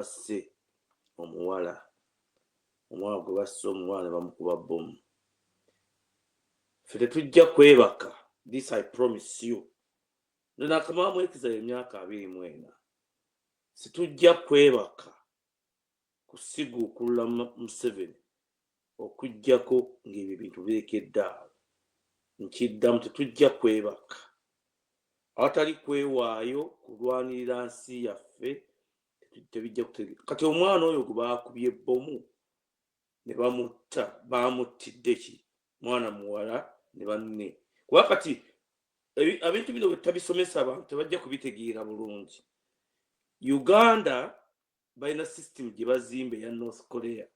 basse omuwala gwe basse omuwala ne bamukuba bomu. Ffe tetujja kwebaka, this I promise you. Nnakamala mwekiza emyaka 24. Situjja kwebaka kusiguukulula Museveni okujjako ng'ebyo bintu birekedde awo. Nkiddamu tetujja kwebaka. Awatali kwewaayo kulwanirira nsi yaffe tebijja kutegeera. Kati omwana oyo gwe baakubye ebbomu ne bamutta, baamuttidde ki? Mwana muwala ne banne. Kuba kati ebintu bino bwe tabisomesa abantu tebajja kubitegeera bulungi. Uganda balina system gye bazimba eya North Korea.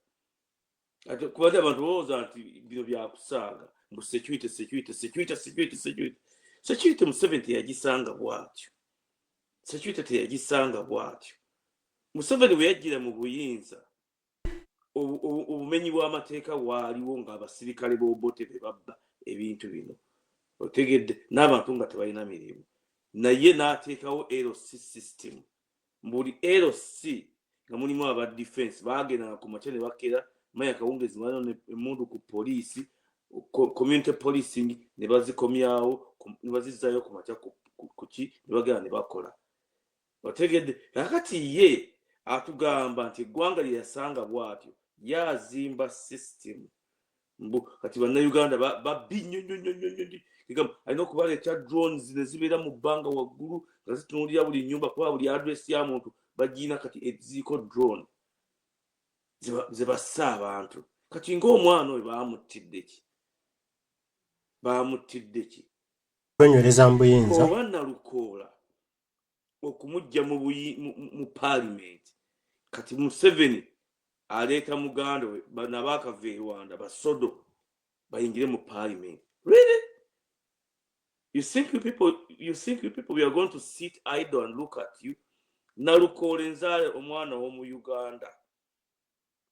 Ate kubadde abantu balowooza nti bino byakusaaga mbu security Museveni teyagisanga bw'atyo. Security teyagisanga bw'atyo. Museveni bwe yajjira mu buyinza obumenyi bw'amateeka waaliwo ng'abasirikale b'obote be babba ebintu bino. Otegedde n'abantu nga tebalina mirimu. Naye n'ateekawo LC system. Mbuli LC nga mulimu aba defense bagendanga ku makya ne bakera Maya Kawungezi bano emundu ku poliisi community policing ne bazikomyawo ne bazizzayo ku makya kuki ne bagenda ne bakola. Otegedde kakati ye atugamba nti eggwanga lye yasanga bw'atyo yazimba system. Mbu kati bannayuganda babbi nnyo alina okubaleeta drones ne zibeera mu bbanga waggulu nga zitunuulira buli nnyumba kuba buli address ya muntu bagiina kati eziriko drone ze bassa abantu. Kati ng'omwana oyo baamuttidde ki? Kwenywereza mu buyinza oba nalukoola okumujja mu parliament. Kati Museveni aleeta muganda we nabakava e Rwanda basodo bayingire mu parliament. Really? You think you people we are going to sit idle and look at you? Nalukoola nzaale omwana w'omu Uganda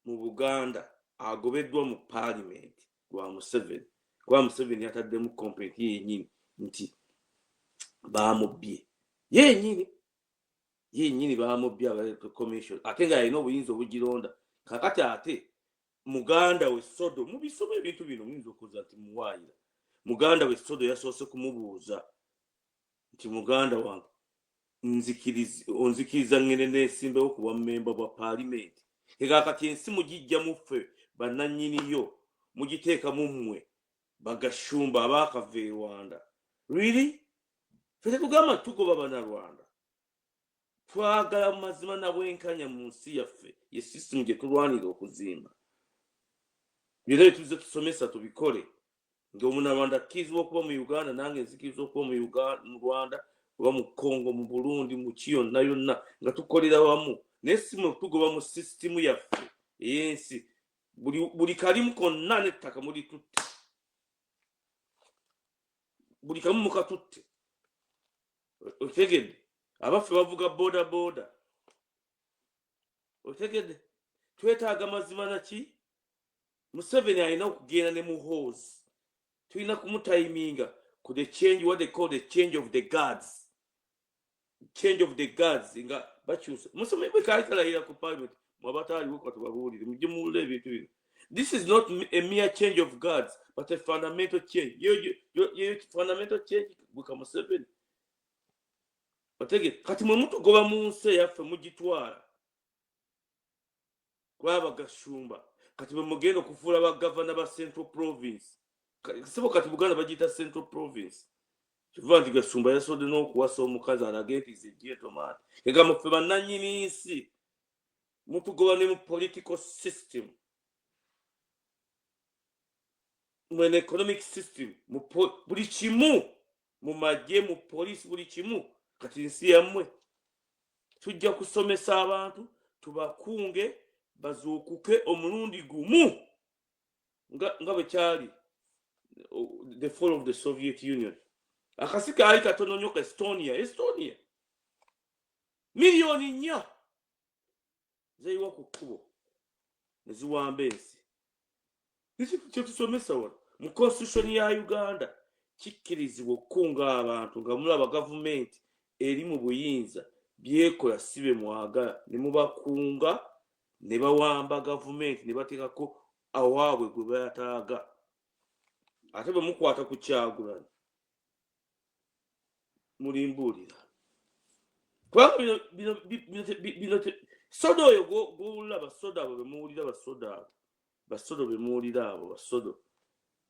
mu Buganda agobeddwa mu parliament lwa Museveni. Kwa Museveni yataddemu complaint yennyini nti baamubbye. Yennyini baamubbye aba commission. Ate nga yalina obuyinza obugironda. Kakati ate muganda we Sodo mubisoma ebintu bino muyinza okuza nti muwaayira. Muganda we Sodo yasoose kumubuuza nti muganda wange onzikiriza ngene neesimbewo kuba mmemba bwa parliament. Kakati ensi mugijja muffe bannannyiniyo mugiteeka mu mmwe bagashumba abaakava e Rwanda. Really? Ffe tetugamba tugoba bannarwanda. Twagala mazima na bwenkanya mu nsi yaffe ye system gye tulwanira okuzimba. Byonna bye tuze tusomesa tubikole. Ng'omunnarwanda akkirizibwa okuba mu Uganda nange nzikirizibwa okuba mu Rwanda oba mu Congo mu Burundi mu ki yonna nga tukolera wamu. Naye si mwe tugoba mu system yaffe ey'ensi. Buli kalimu konna n'ettaka mulitutte. Buli kamu mukatutte. Otegedde abaffe bavuga boda. Otegedde twetaaga mazima naki? Museveni alina okugenda ne Muhoozi. Tulina kumutayiminga ku the change, what they call the change of the guards. Change of the guards nga bakyusa. Museveni bwe kayitalayira ku parliament mwabataaliwo katubabuulire mujje muwulire ebintu bino. This is not a mere change of guards, but a fundamental change. You fundamental change buka Museveni. Otegedde kati mwe mutugoba mu nsi eyaffe mugitwala kwaba gashumba. Kati bwe mugenda okufuula bagavana ba Central Province. Sibo kati Buganda bagiyita Central Province. Kivuga nti Gashumba yasodde n'okuwasa omukazi alage nti ze gentleman. Ega muffe bannannyini nsi mutugoba ne mu political system. Mu economic system. Buli kimu mu magye mu police buli kimu. Kati nsi yammwe tujja kusomesa abantu tubakunge bazuukuke omulundi gumu nga bwe kyali the fall of the Soviet Union. Akasi kaali katono nnyo ka Estonia miliyoni 4 zeeyiwa ku kkubo ne ziwamba ensi. Kye tusomesa wano mu constitution ya Uganda kikkirizibwa okukunga abantu nga mulaba gavumenti eri mu buyinza byekola sibe mwagala ne mubakunga ne bawamba gavumenti ne bateekako awaabwe gwe bayataaga ate bwe mukwata ku Kyagulanyi mulimbuulira kubanga bino soda oyo gwowulira basoda abo bemuwulira basodo bemuwulira abo basodo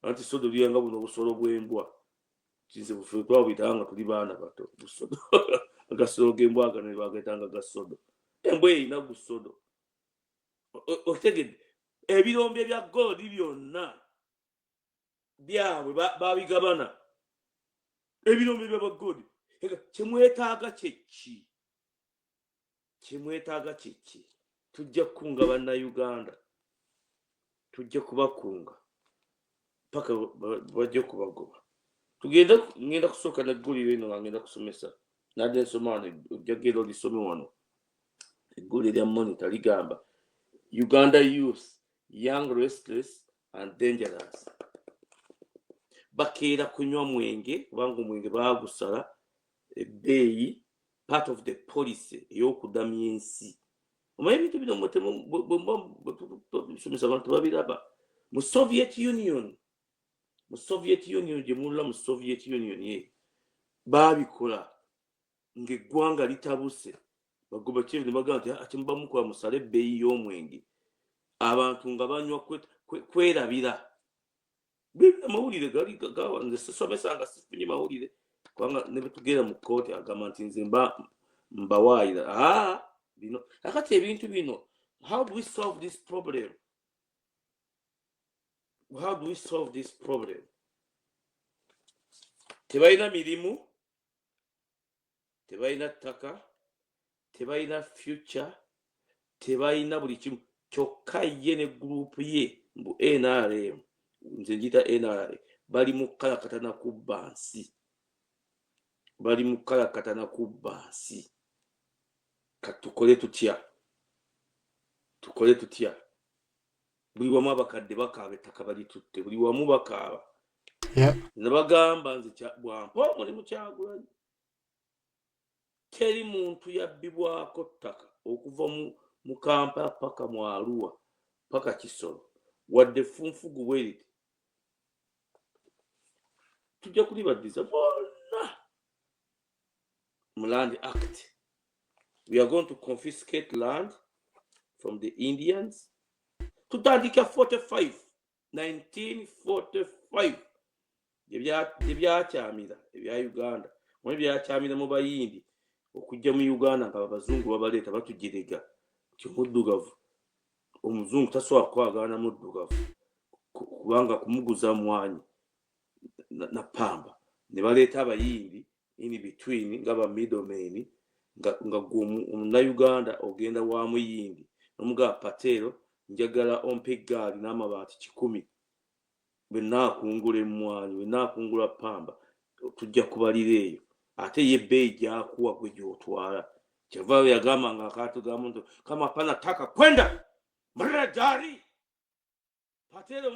anti sodo lyanga buno obusolo bw'embwa kinze bufe twabuyitanga tuli baana bato busodo agasolo g'embwa agano ne bagetanga gasodo embwa erina gusodo otegedde ebirombe bya gold byonna byabwe babigabana ebirombe by'abagodi kyemwetaaga kyeki tujja kukunga bannayuganda tujja kubakunga paka bajja kubagoba ngenda kusooka negguliro eno nga ngenda kusomesa nadde nsoma wano ojja genda olisome wano egguliro lya monitor ligamba Uganda youth young restless and dangerous bakeera kunywa mwenge kubanga omwenge baagusala ebbeeyi part of the policy ey'okudamya ensi omanyi ebintu bino bisomesa abantu babiraba mu Soviet Union gye mulula mu Soviet Union baabikola ng'eggwanga litabuse bagoba kyevu ne bagamba nti ate muba mukola musale ebbeeyi y'omwenge abantu nga banywa kwerabira amawulire gali nze sisomesanga sifunye mawulire kubanga ne betugenda mu kooti agamba nti nze mbawaayira bino akati ebintu bino how do we solve this problem tebalina mirimu tebalina ttaka tebalina future tebalina buli kimu kyokka ye ne gurupu ye mbu NRM nze njita NRM bali mu kalakatana kubba nsi katukole tutya buli wamu abakadde bakaaba ettaka balitutte buli wamu bakaaba ne bagamba nze bwampa omulimu Kyagulanyi teri muntu yabbibwako ttaka okuva mu Kampala paka mu Arua paka Kisoro wadde funfugu bweriti tujja kulibaddiza bonna mu Land Act. We are going to confiscate land from the Indians. Tutandika 1945 ebyakyamira ebya Uganda mwe byakyamira mu bayindi okujja mu Uganda nga abazungu babaleeta batugirega kimuddugavu omuzungu tasobola kwagana muddugavu kubanga kumuguza mwanyi na pamba ne baleeta abayindi in between nga ba middlemen nga Uganda ogenda wa muyindi nomuga patero njagala ompe gaali n'amabaati 100 benakungula emwanyi benakungula pamba tujja kubalira eyo ate ye bei gyakuwa gwe gyotwala kyava yagamba nga akatugamba kama pana taka kwenda mrajari patero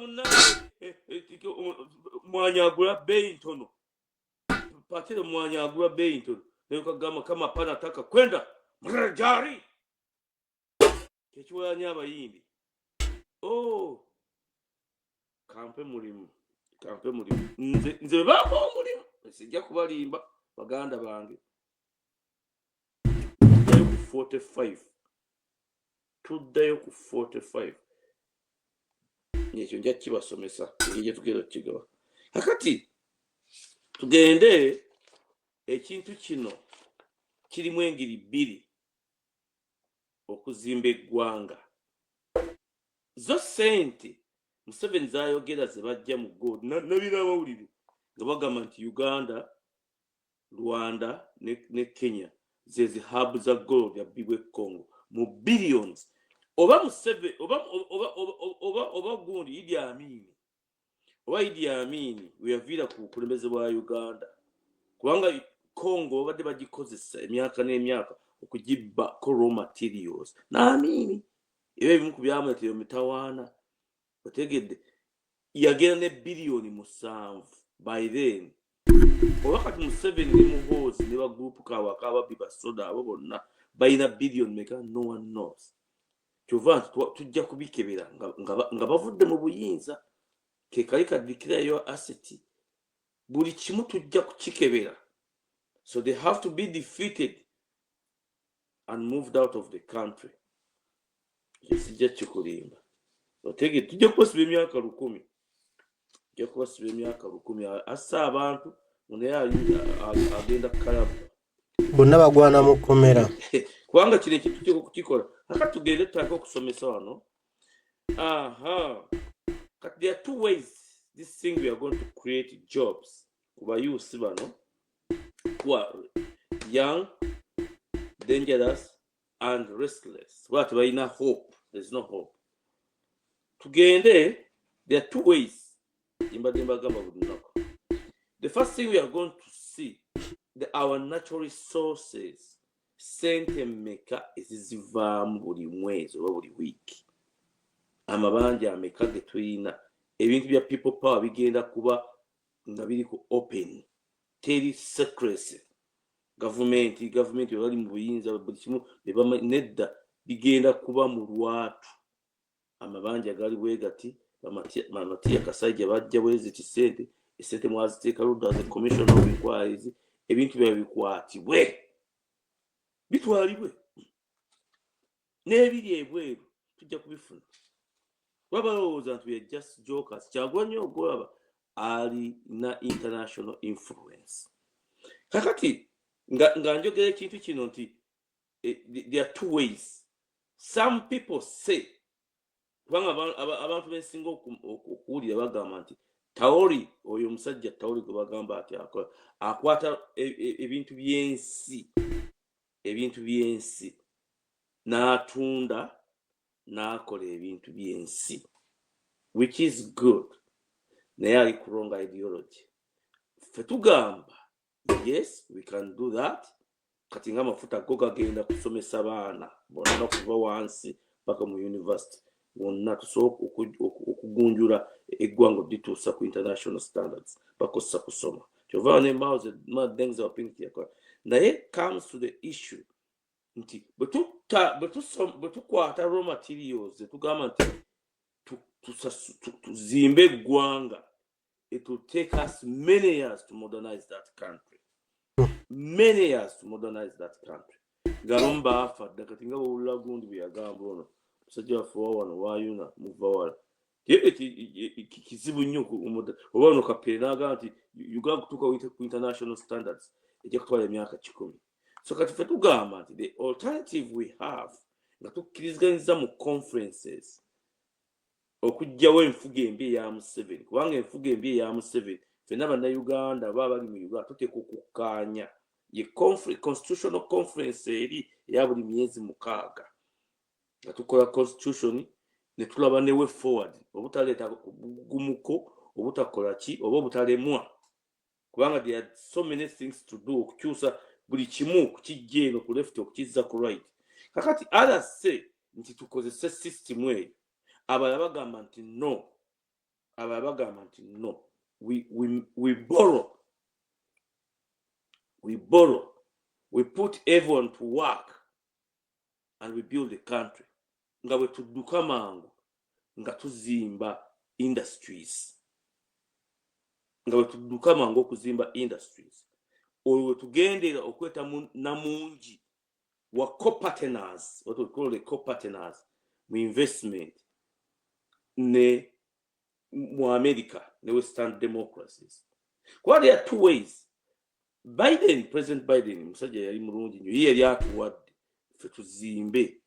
mwanyi agula bei ntono patero mwanyi agula bei ntono nekagamba kama pana taka kwenda mrajari kekiwanya abayindi kampe mulimu nze baba omulimu sijja kubalimba baganda bange tuddayo ku 45 ekyo nja kibasomesa ngije tugenda kigaba kakati tugende ekintu kino kirimu engeri bbiri okuzimba eggwanga zo sente Museveni zayogera ze bajja mu gold nabira amawulire nga bagamba nti Uganda Rwanda ne Kenya zezi hub za gold yabbibwa Congo mu billions oba Museveni oba gundi Idi Amin weyavira ku bukulembeze bwa Uganda kubanga Congo badde bagikozesa emyaka n'emyaka okugibba raw materials naamini ebimu ku byamuletera mitawaana otegedde yagenda ne billioni 7 by then oba kati Museveni ne Muhoozi ne ba group kawa akababbi basoda abo bonna bayina billion meka no one knows. Kyova tujja kubikebera nga bavudde mu buyinza ke kali kadikira yo asset buli kimu tujja kukikebera. So they have to be defeated and moved out of the country. Sijja kikulimba otege tujja kubasiba emyaka 10 tujja kubasiba emyaka 10 assa abantu munaye agenda kukalabu bonna bagwana mu kkomera kubanga kino ekintu tujja kukikola kati tugende tutandika okusomesa wano. Kati there are two ways this thing we are going to create jobs kuba youth bano who are young, dangerous and restless. What we na hope? There's no hope. Tugende, there are two ways. The first thing we are going to see, our natural resources, sente meka ezizivamu buli mwezi oba buli week. Amabanja ameka getuyina ebintu bya people power bigenda kuba nga biri ku open. Teri secrecy. Government yali mu buyinza buli kimu nedda bigenda kuba mu lwatu. Amabanja gali bwegati Matiya Kasajja bajja bwezi kisente esente mwaziteeka ludda as a commission of inquiries ebintu bya bikwatibwe bitwalibwe n'ebiri ebweru tujja kubifuna. Babalowooza nti we are just jokers. Kyagulanyi ogwaba ali na international influence. Kakati nga njogera ekintu kino nti there are two ways. Some people say kubanga abantu bensinga okuwulira bagamba nti Taori oyo musajja Taori gwe bagamba ati akwata ebintu by'ensi n'atunda n'akola ebintu by'ensi, which is good. Naye ali ku wrong ideology. Ffe tugamba yes we can do that. Kati nga amafuta go gagenda kusomesa baana bonna okuva wansi paka mu university wonna tusobola okugunjula eggwanga dituusa ku international standards bakosa kusoma. Kyova n'embaawo madenza wapinki yakola. Naye comes to the issue nti bwe tukwata raw materials tugamba nti tuzimbe eggwanga, it will take us many years to modernize that country. Many years to modernize that country. Galomba afadde kati nga bw'owulira gundi bwe yagamba ono musajja waffe wano wayuna muva wala kizibu nnyo oba ono kapere n'agamba nti Uganda kutuuka ku international standards ejja kutwala emyaka 10. So kati ffe tugamba nti the alternative we have nga tukkiriziganyiza mu conferences okujjawo enfuga embi eya Museveni, kubanga enfuga embi eya Museveni ffenna bannayuganda baba bali mu Uganda tuteeka okukkaanya ye constitutional conference eri eya buli myezi 6 nga tukola constitution ne tulaba ne way forward obutaleeta gumuko obutakola ki oba obutalemwa, kubanga there are so many things to do okukyusa buli kimu kukijja eno ku left okukizza ku right. Kakati others say nti tukozese system eyo, abalala bagamba nti no, we borrow, we put everyone to work and we build the country. Nga bwe tudduka mangu nga tuzimba industries, oyo tugendera okweta namungi wa co-partners, what we call the co-partners mu investment ne mu America ne Western democracies. What there are two ways. President Biden musajja yali mulungi nnyo, yali atuwadde ffe tuzimbe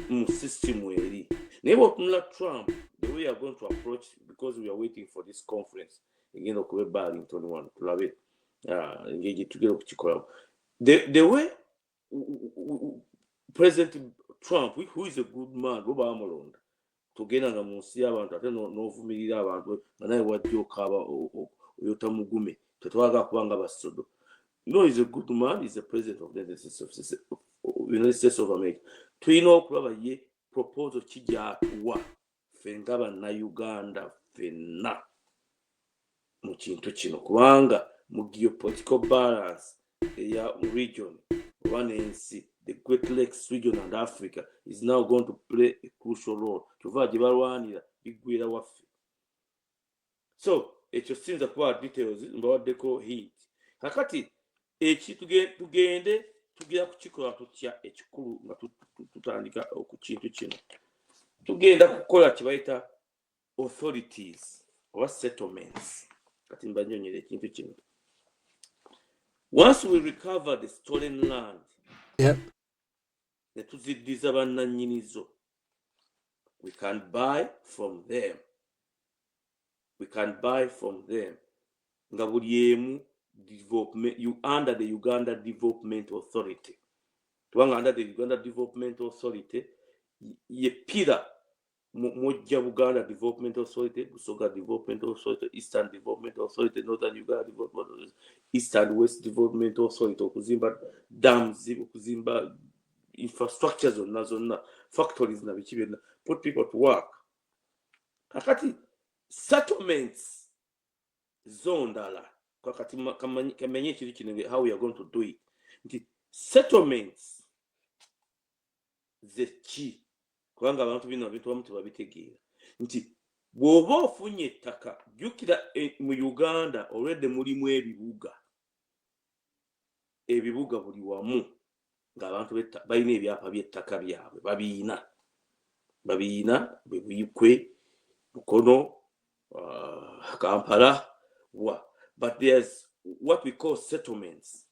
mu system eri. Naye bw'otunula Trump, the way we are going to approach, because we are waiting for this conference egenda okuba e Burlington wano tulabe engeri tugenda okukikolamu. The way President Trump, who is a good man, bo baamulonda tugenda nga mu nsi y'abantu ate n'ovumirira abantu nga naye wajja okaaba oyota mugume tetwagala kubanga basodo. No, he's a good man. He's the president of the United States of America. Tulina okulaba ye proposal kijja atuwa ffe nga bannayuganda ffenna mu kintu kino, kubanga mu geopolitical balance eya region oba n'ensi the Great Lakes region and Africa is now going to play a crucial role. So, ekyo sinza kuba details mbawaddeko hint. Kakati tugende tugira kukikola tutya ekikulu nga tutandika ku kintu kino. Tugenda kukola kibayita authorities or settlements. Kati mbanyonyere ekintu kino. Once we recover the stolen land, ne tuziddiza bannannyinizo, we can buy from them. We can buy from them. Nga buli emu development, you under the Uganda Development Authority. Tuwanga under the Uganda Development Authority, ye pila moja Uganda Development Authority, Busoga Development Authority, Eastern Development Authority, Northern Uganda Development Authority, East and West Development Authority, okuzimba dams, okuzimba infrastructures on factories na bichi, put people to work. Kakati settlements zondala kakati kamenye chiri kinenge how we are going to do it. Nti settlements ze chi kubanga abantu bino bintu bamutu babitegeera nti bwoba ofunye ettaka jukira mu Uganda already mulimu ebibuga buli wamu ng'abantu balina ebyapa by'ettaka byabwe babiina bebuyikwe Bukono, Kampala, but there's what we call settlements.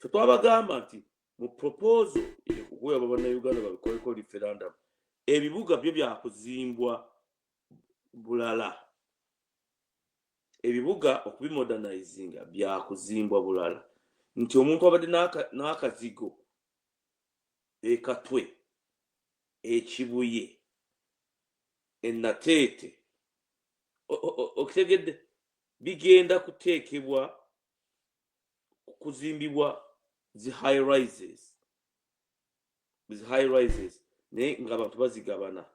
So twabagamba nti mu proposal okuwa bannayuganda babikoleko referendum ebibuga byo byakuzimbwa bulala, ebibuga okubimodernizinga byakuzimbwa bulala, nti omuntu abadde n'akazigo ekatwe ekibuye enatete okitegedde bigenda kuteekebwa kuzimbibwa zi high rises naye ng'abantu bazigabana.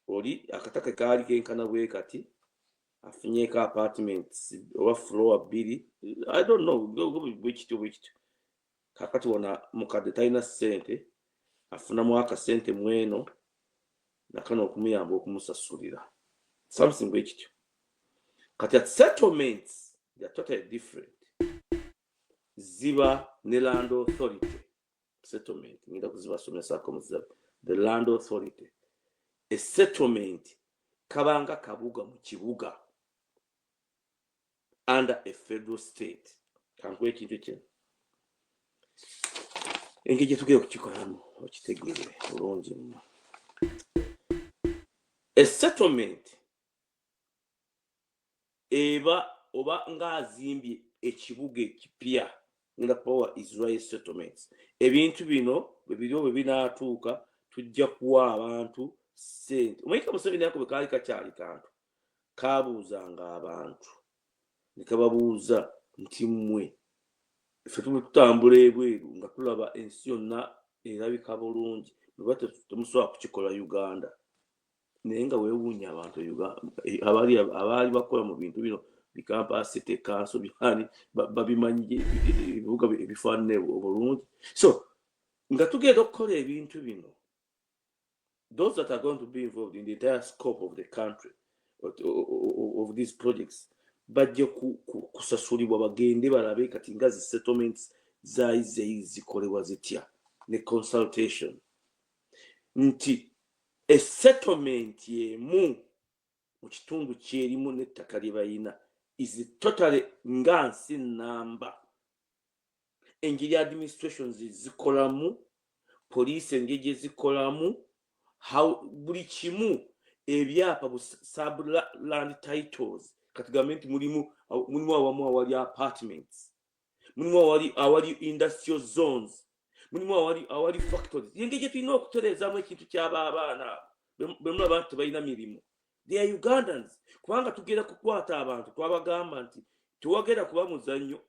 Oli akataka kaali kenkana bwe kati afunyeko apartments oba floor 2, I don't know bwekityo kakati wona mukadde talina ssente afunamu akasente mweno nakano okumuyamba okumusasulira something bwekityo. Kati at settlements they are totally different. Ziba ne land authority settlement nginda kuzibasomesa the land authority. A settlement kabanga kabuga mu kibuga under a federal state. Kankwe kintu kye engije tugiye kukikolamu okitegeere bulungi nnyo. A settlement eba oba ng'azimbye ekibuga ekipya nga power Israel settlements. Ebintu bino bwe binaatuuka tujja kuwa abantu sente. Omanyika Museveni yako bwe kaali kakyali kantu kaabuuzanga abantu ne kababuuza nti mmwe ffe tutambula ebweru nga tulaba ensi yonna erabika bulungi bwe temusobola kukikola Uganda. Naye nga weewuunya abantu abaali bakola mu bintu bino bicapacity council bihani babimanyi ebibuga ebifaanane obulungi. So nga tugenda okukola ebintu bino, those that are going to be involved in the entire scope of the country of these projects bajja kusasulibwa bagende balabe kati nga zi settlements zikolebwa zitya ne consultation nti a settlement yemu mu kitundu kyerimu n'ettaka lye bayina is totally ngansi namba. Engeri administrations zikolamu, police engeri zikolamu, how buli kimu ebyapa bu sub-land titles kati gavumenti mulimu awamu awali apartments, mulimu awali industrial zones, mulimu awali factories. Engeri tulina okutereezaamu ekintu ky'abaana bemulaba nti tebalina mirimu. They are Ugandans. Kubanga tugenda kukwata abantu twabagamba nti tuwagenda kuba muzannyo,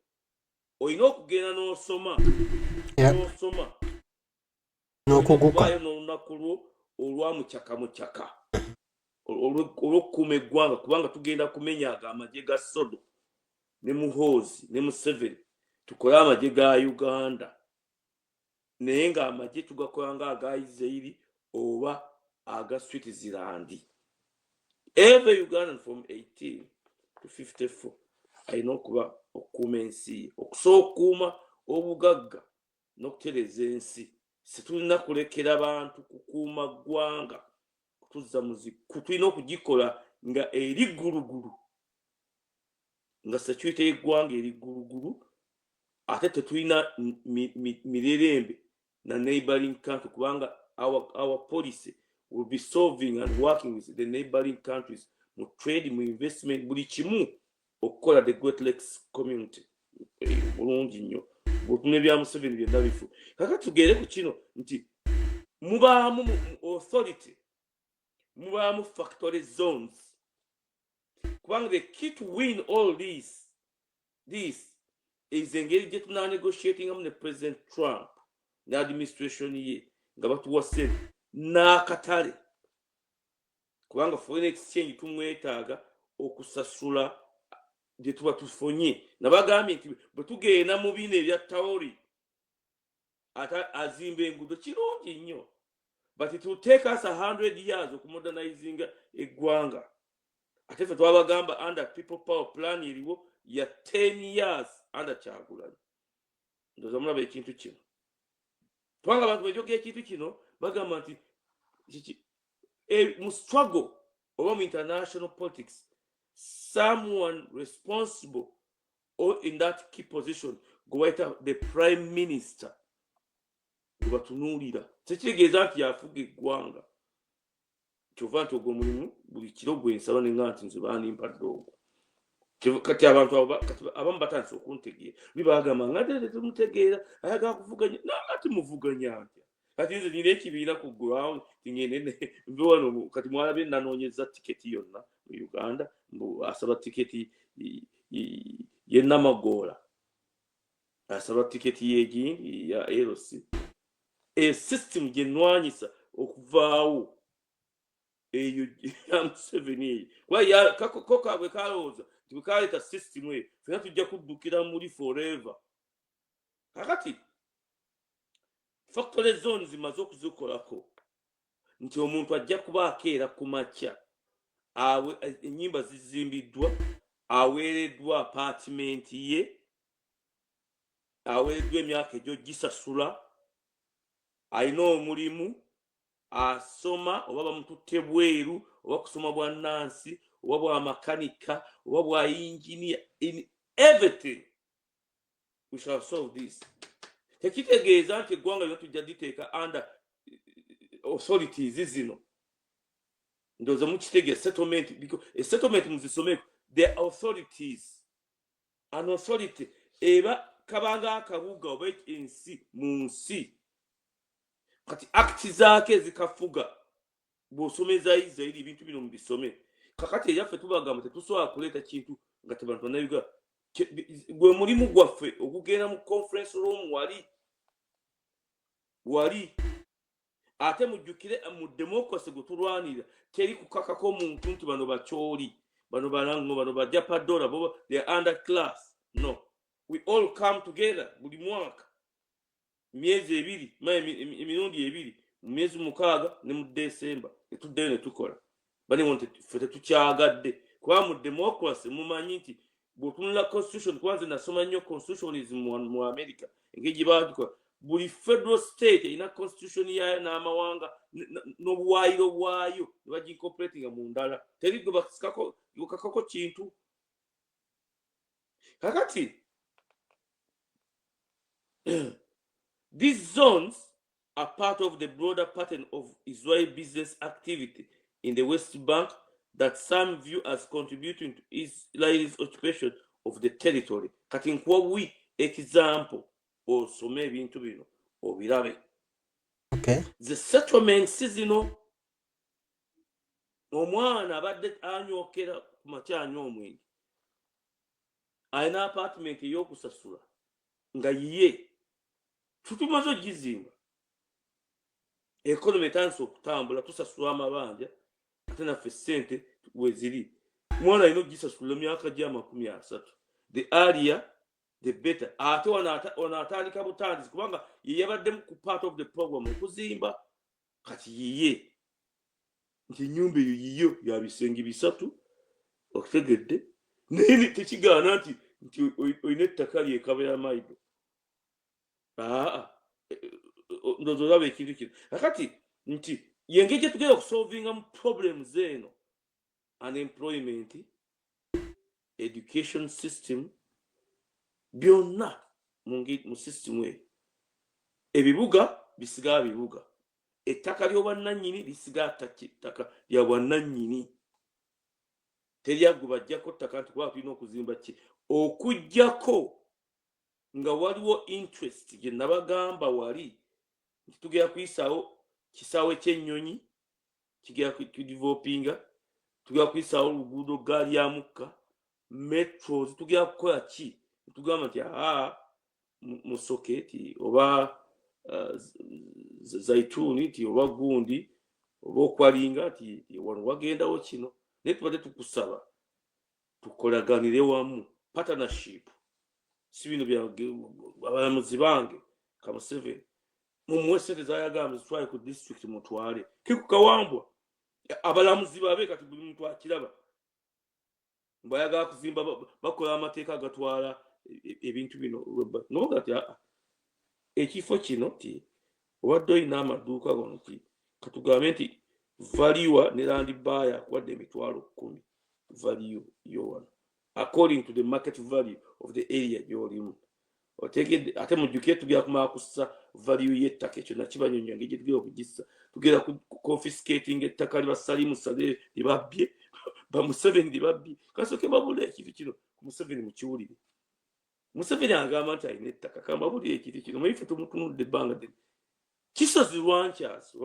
olina okugenda n'osoma n'okuguka n'olunaku olwamukyaka olw'okukuuma eggwanga, kubanga tugenda kumenya amagye ga Sodo ne Muhoozi ne Museveni tukole amagye ga Uganda. nenga amagye tugakola nga aga Israeli oba aga Switzerland. Every Ugandan from 18 to 54 ayina okuba okuuma ensi okusookuma obugagga n'okutereza ensi. Situlina kulekera abantu kukuuma ggwanga kutuzza muziku, tulina okugikola nga eri ggulugulu, nga security y'eggwanga eri ggulugulu, ate tetulina mirerembe na neighboring country kubanga our policy will be solving and working with the neighboring countries mu trade, mu investment, buli kimu okukola the Great Lakes community bulungi nnyo. Bw'otumya bya Museveni byonna bifu. Kakati tugere ku kino nti mubaamu authority, mubaamu factory zones, kubanga the key to win all this is engeri gye tuna negotiating ne President Trump ne administration ye nga batuwa ssente n'akatale, kubanga foreign exchange tumwetaaga okusasula gye tuba tufunye. Nabagambye nti bwe tugenda mu bino ebya tawori ate azimba enguudo kirungi nnyo, but it will take us 100 years okumodernizinga eggwanga. Ate ffe twabagamba under people power plan eriwo ya 10 years under Kyagulanyi. Ndoza mulaba ekintu kino. Twanga abantu bejogera ekintu kino bagamba nti mu struggle oba mu international politics, someone responsible or in that key position go the prime minister gubatunuulira. Tekitegeeza nti yafuga eggwanga. Kyova nti ogwo mulimu buli kiro gwensaba nenga nti nze banimpadde ogwo. Kati abantu abamu batandise okuntegeera. Bibagamba nga tumutegeera ayagala kuvuganya nangati muvuganya atya. Kati nze nina ekibiina ku ground tingende mbe wano kati mwalabe nanoonyeza tiketi yonna mu Uganda mbu asaba tiketi ye Namagoola, asaba tiketi y'egindi ya LC. System gye nnwanyisa okuvaawo eyo ya Museveni ko kaabwe kalowooza tibukaleeta system eyo fena tujja kuddukira muri forever. Kakati factory zones zimaze okuzikolako nti omuntu ajja kuba akeera ku makya, ennyumba zizimbiddwa, aweereddwa apartment ye, aweereddwa emyaka egyo gisasula, alina omulimu, asoma oba bamututte bweru oba kusoma bwa nansi oba bwa makanika oba bwa engineer, in everything we shall solve this. Tekitegeeza nti eggwanga lino tujja diteeka under authorities zino. Ndoza mukitege settlement, because a settlement muzisomeko the authorities, an authority eba kabanga akabuga oba ensi mu nsi kati act zaake zikafuga bw'osomeza Israeli ebintu bino mu bisome. Kakati eyaffe tubagamba tetusobola kuleeta kintu nga tebantu bannayuga gwe mulimu gwaffe okugenda mu conference room wali ate mujjukire mu democracy gwe tulwanira teri kukakako omuntu nti bano bakyoli, bano balango, bano bajja padola, bo they are under class. No, we all come together buli mwaka myezi ebiri emirundi ebiri mu myezi mukaaga ne mu December etuddeyo ne tukola. Bali wonte ffe tetukyagadde kuba mu democracy mumanyi nti bw'otunula constitution, kwanza nasoma nnyo constitutionism mu America engeri gye baatukola. Buli federal state erina constitution yayo n'amawanga n'obuwaayiro bwayo ne bagincorporatinga mu ndala, teri gwe bakakako kintu. Kakati these zones are part of the broader pattern of Israeli business activity in the West Bank that some view as contributing to Israel's occupation of the territory. Kati nkuwa example osome ebintu bino obirabe. Okay. The settlements zino omwana abadde anyookera ku makya anywa omwenge, alina apartment ey'okusasula nga ye tutumaze ogizimba, economy etandise okutambula, tusasula amabanja ate naffe ssente we ziri. Mwana alina ogisasula emyaka gya 30. The area the better. Ate wanatandika butandizi kubanga ye yabaddemu ku part of the program okuzimba kati yiye nti nyumba eyo yiyo ya bisenge bisatu okutegedde naye tekigaana nti oyina ettaka lyekabera maido ndozo olaba ekintu kino kakati nti yengeri gye tugenda okusolvinga mu problems eno unemployment education system byonna mu system eyo ebibuga bisigala bibuga ettaka ly'obwannannyini lisigala ttaka lya bwannannyini teryaggwe bajjako ttaka nti kuba tulina okuzimba ki okuggyako nga waliwo interest gye nabagamba wali nti tugera kuyisaawo kisaawe ky'ennyonyi kigera kudevelopinga tugera kuyisaawo oluguudo gaaliyamukka metros tugera kukola ki tugamba nti musoke ti oba zaituni ti oba gundi oba okwalinga ti wano wagendawo kino naye tubadde tukusaba tukolaganire wamu partnership si bino abalamuzi bange ka Museveni mumuwe sente zayagamba zitwale ku district mutwale kikukawambwa abalamuzi babe kati buli muntu akiraba bayagala kuzimba bakola amateeka agatwala ebintu bino noga ti ekifo kino ti obadde olina amaduuka gono ti katugambe nti value ne land buyer akuwadde emitwalo 10 value yowano according to the market value of the area gyolimu otegedde ate mujjuke tugera kumala kussa value y'ettaka ekyo nakibanyonyo ngeri gye tugera okugissa tugera confiscating ettaka libasalimu sale libabbye bamuseveni libabbye kasooke babula ekintu kino ku Museveni mukiwulire Museveni agamba nti alina ettaka kambabulire ekintu kino maife tumutunudde ebbanga ddene Kisozi Lwanchazi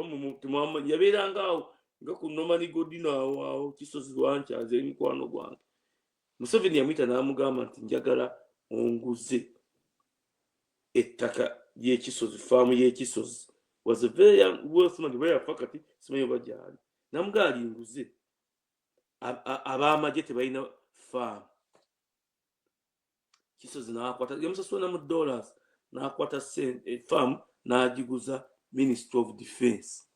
yabeerangaawo nga ku Nomani Godina awo Kisozi Lwanchazi emikwano gwange Museveni yamuyita n'amugamba nti njagala onguze ettaka y'ekisozi faamu y'ekisozi was a very young wealthman very fakati simanyi oba gyali namugamba linguze ab'amagye tebalina faamu Kisozi n'akwata yamusasula mu dollars n'akwata faamu n'agiguza Ministry of Defense.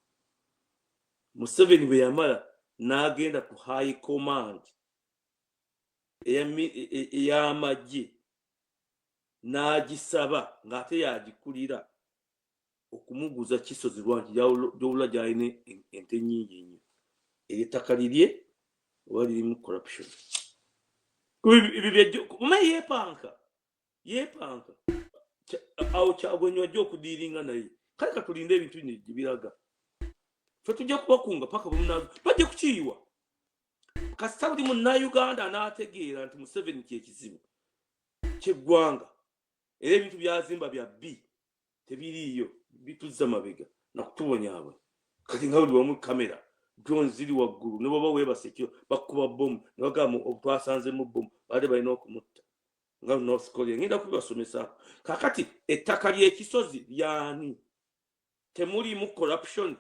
Museveni bwe yamala n'agenda ku high command ey'amagye n'agisaba ng'ate yagikulira okumuguza Kisozi Lwanchazi gy'owulira gy'alina ente nnyingi nnyo ery'ettaka lirye oba lirimu corruption. Mumanyi yeepanka awo Kyagulanyi wajja okudiiringa naye kale katulinde ebintu bino biraga fe tujja kubakunga paka bajja kukiyiwa kasita buli munnayuganda anaategeera nti Museveni kyekizibu ky'eggwanga era ebintu byazimba bya bbi tebiriiyo bituzza mabega nakutubonyaabonya kati nga buli wamu kamera drone ziri waggulu ne baba weebasekyo bakuba bomu ne bagamba twasanzemu bomu baade balina okumutta nga North Korea ngenda kubibasomesa kakati ettaka ly'ekisozi lyani temuliimu corruption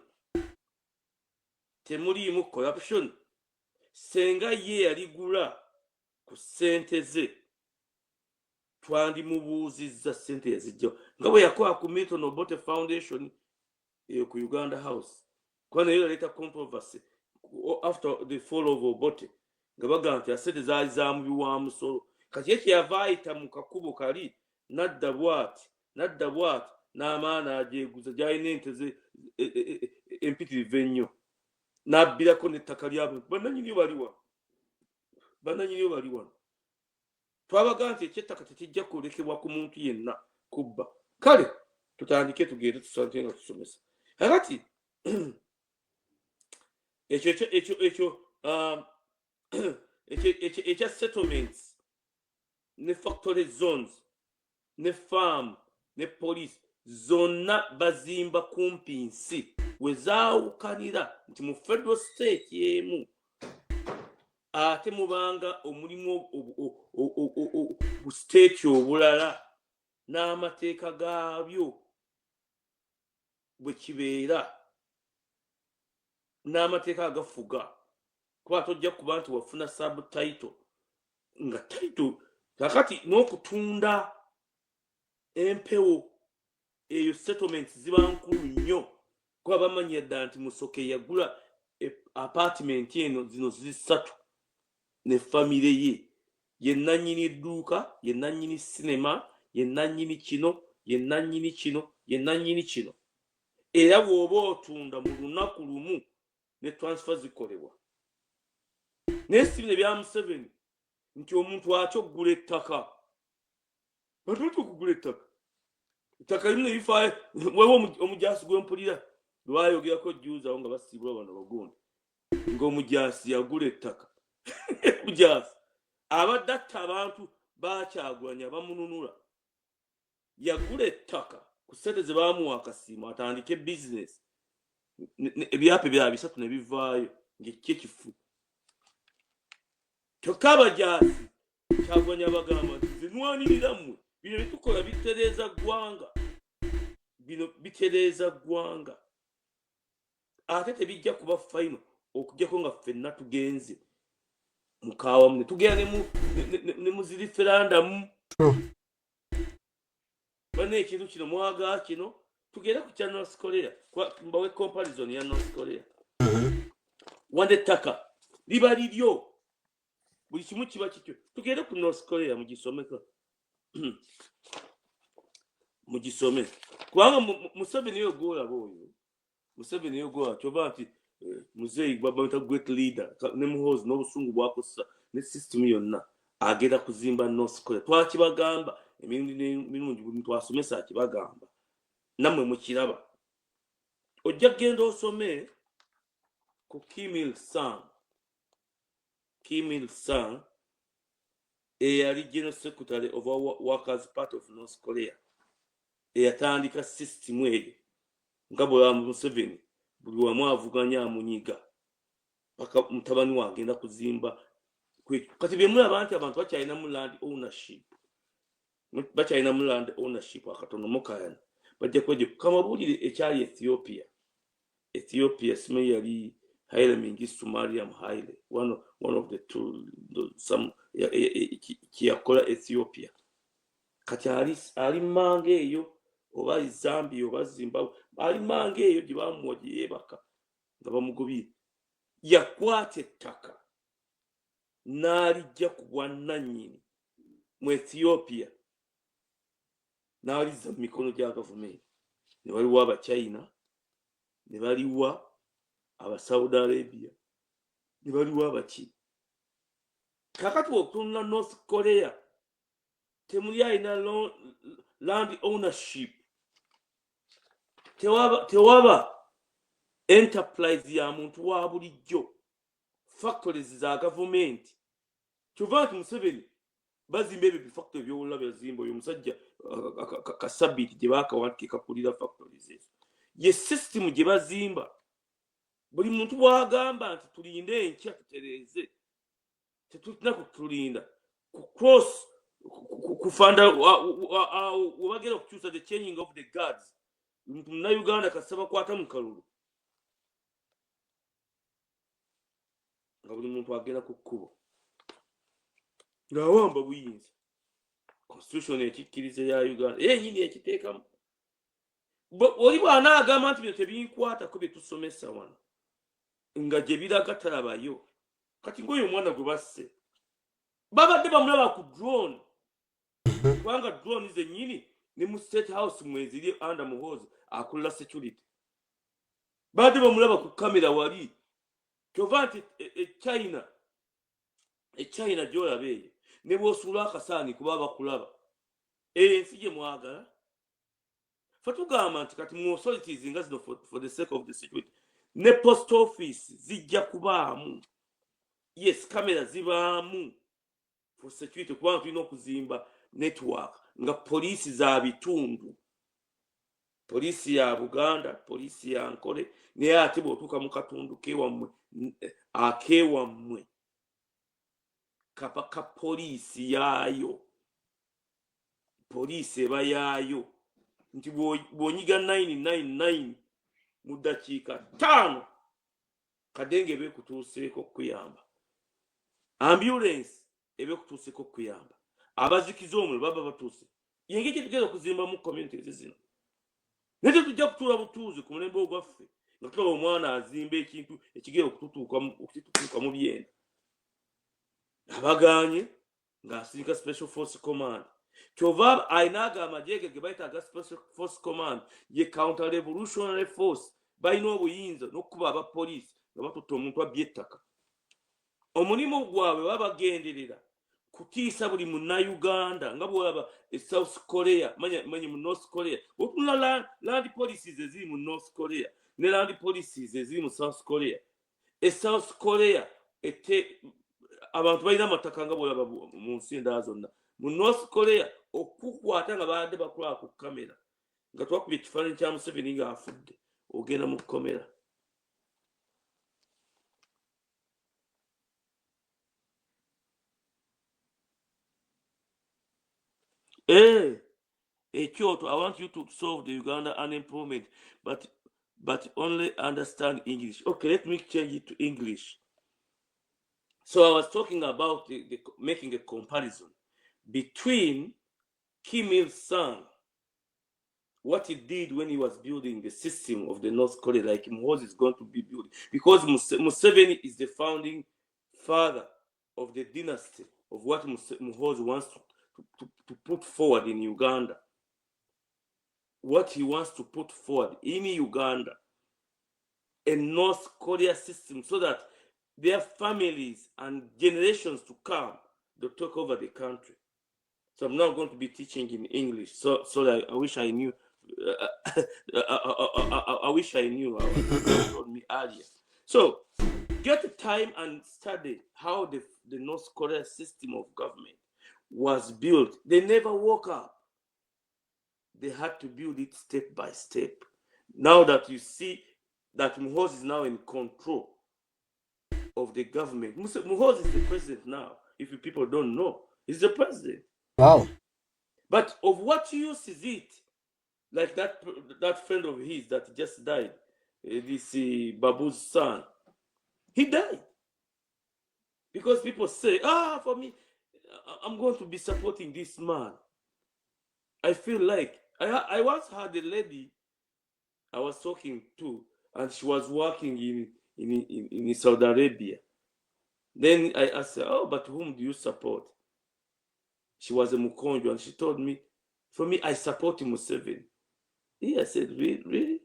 senga ye yaligula ku ssente ze twandimubuuzizza ssente yazijjawo nga bwe yakola ku Milton Obote Foundation ku Uganda House kuba naye yaleeta controversy after the fall of Obote nga bagamba nti ssente zaali za mubi wa musolo kati ye kyeyava ayita mu kakubo kali nadda bw'ati n'amaana agyeguza gy'alina ente ze empitirivu ennyo n'abbirako n'ettaka lyabo bannannyini bali wano twabagamba nti ekyettaka tekijja kulekebwa ku muntu yenna kubba kale tutandike tugende tusante nga tusomesa kakati ekya settlements ne factory zones ne farm ne police zonna bazimba kumpi nsi wezaawukanira nti mu federal state y'emu ate mubanga omulimu bu state obulala n'amateeka gaabyo bwe kibeera n'amateeka agafuga kuba tojja kuba nti wafuna subtitle nga title kakati n'okutunda empewo eyo settlements ziba nkulu nnyo kuba bamanyi dda nti Musoke yagula apartment eno zino zisatu ne famire ye nannyini edduuka ye nannyini sinema ye nannyini kino ye nannyini kino ye nannyini kino era bw'oba otunda mu lunaku lumu ne transfer zikolebwa naye si bino bya Museveni nti omuntu atyo okugula ettaka atyo okugula ettaka limu ne bifaayo wewe omujaasi gw'empulira lwayogerako jjuuzi awo nga basiibula bano bagundi ng'omujaasi yagula ettaka mujaasi abadde atta abantu bakyagulanya bamununula yagula ettaka ku ssente ze baamuwa akasiimo atandike bizinesi ebyapa bya bisatu ne bivaayo ng'ekyo kifu kyokka abajaasi kyagulanya bagamba nti zinwanirira mmwe bino bitukola bitereeza ggwanga bino bitereeza ggwanga ate tebijja kuba fayino okujjako nga ffenna tugenze mukaawa mune tugenda ne mu ziriferandamu bane ekintu kino mwaga kino tugenda ku kya North Korea mbawe comparison ya North Korea wande ettaka liba liryo buli kimu kiba kityo tugende ku North Korea mugisomeka mugisome kubanga Museveni yo gola boyo Museveni yo gola choba nti muzeyi baba great leader ne Muhoozi n'obusungu bwakosa ne system yonna agenda kuzimba North Korea twakibagamba emirungi buli twasomesa akibagamba namwe mukiraba ojja genda osome ku Kim Il Sung eyali General Secretary of Workers Party of North Korea eyatandika system eyo nga bwe Museveni buli wamu avuganya amunyiga paka mutabani wagenda kuzimba kati byemulaba nti abantu bakyalinamu land ownership akatono mukayana bajja kweje kamabuulire ekyali Ethiopia simanyi yali Haile Mengistu Mariam Haile one of the two some kiyakola Ethiopia kati ali mange eyo oba Zambia oba Zimbabwe ali mange eyo gye bamuwa gye yeebaka nga bamugobye yakwata ettaka n'alijja ku bwannannyini mu Ethiopia n'alizza mu mikono gya gavumenti ne baliwo Abachina ne baliwa Saudi Arabia ne baliwo abaki kakati otunula North Korea temuli alina land ownership tewaba enterprise ya muntu wa bulijjo factories za gavumenti kyova nti Museveni bazimba ebyo bifactory by'olulaba yazimba oyo omusajja kasabiti gye baakawatika kulira factories ezo ye system gye bazimba buli muntu bwagamba nti tulinde enkya tutereeze tetulina kutulinda cross kufanda wabagera okukyusa the changing of the guards Munnayuganda kasaba kwata mu kalulu nga buli muntu agenda ku kkubo ng'awamba buyinza constitution ekikkiriza ya Uganda yenyini ekiteekamu oli bw'anaagamba nti bino tebinkwatako bye tusomesa wano nga gye biraga talabayo kati ngoyo omwana gwe basse babadde bamulaba ku drone kubanga drone zennyini ne mu State House mweziri under Muhoozi akola security babadde bamulaba ku kamera wali kyova nti China gy'olaba eyo ne bw'osuula akasaani kuba bakulaba ensi gye mwagala fe tugamba nti kati mu authorities nga zino for the sake of the security ne post office zijja kubaamu yes kamera zibaamu for security kubanga tulina okuzimba network nga poliisi za bitundu poliisi ya Buganda poliisi ya Nkole naye ate bw'otuuka mu katundu akewammwe kapaka poliisi yaayo poliisi eba yaayo nti bw'onyiga 999 mu ddakiika 5 kadenge ebe kutuuseeko kuyamba ambulance ebe kutuuseeko kuyamba abazikiza omuliro baba batuuse yengeke tugenda okuzimbamu communities zino naye tujja kutuula butuuzi ku mulembe ogwaffe nga tulaba omwana azimba ekintu ekigenda okututuuka mu byenda abaganye ng'asirika special force command kyova ayinaaga amajege ge bayitaaga special force command ye counter revolutionary force balina obuyinza n'okukuba abapoliisi nga batutte omuntu abbye ettaka omulimu gwabwe babagenderera kutiisa buli munnayuganda nga bwolaba South Korea manyi mu North Korea otunula land policies eziri mu North Korea ne land policies eziri mu South Korea South Korea abantu balina amataka nga bwolaba mu nsi endala zonna mu North Korea okukwata nga badde bakulaba ku kamera nga twakubye ekifaananyi kya Museveni ng'afudde ogenda mu kkomera Kyoto, I want you to solve the Uganda unemployment, but only understand English. Okay, let me change it to English. So I was talking about making a comparison between Kim Il-sung, what he did when he was building the system of the North Korea, like Muhoozi is going to be building, because Museveni is the founding father of the dynasty of what Muhoozi wants to put forward in Uganda. What he wants to put forward in Uganda, a North Korea system, so that their families and generations to come, they'll take over the country. So I'm not going to be teaching in English. So I wish I knew. I wish I knew. You told me earlier. So get the time and study how the North Korea system of government was built. They never woke up. They had to build it step by step. Now that you see that Muhoozi is now in control of the government. Muhoozi is the president now. If you people don't know, he's the president. Wow. But of what use is it? Like that friend of his that just died, this Babu's son, he died. Because people say, for me, I'm going to be supporting this man. I feel like, I once had a lady I was talking to, and she was working in Saudi Arabia. Then I asked her, but whom do you support? She was a Mukonjo, and she told me, for me, I support Museveni. I said, really?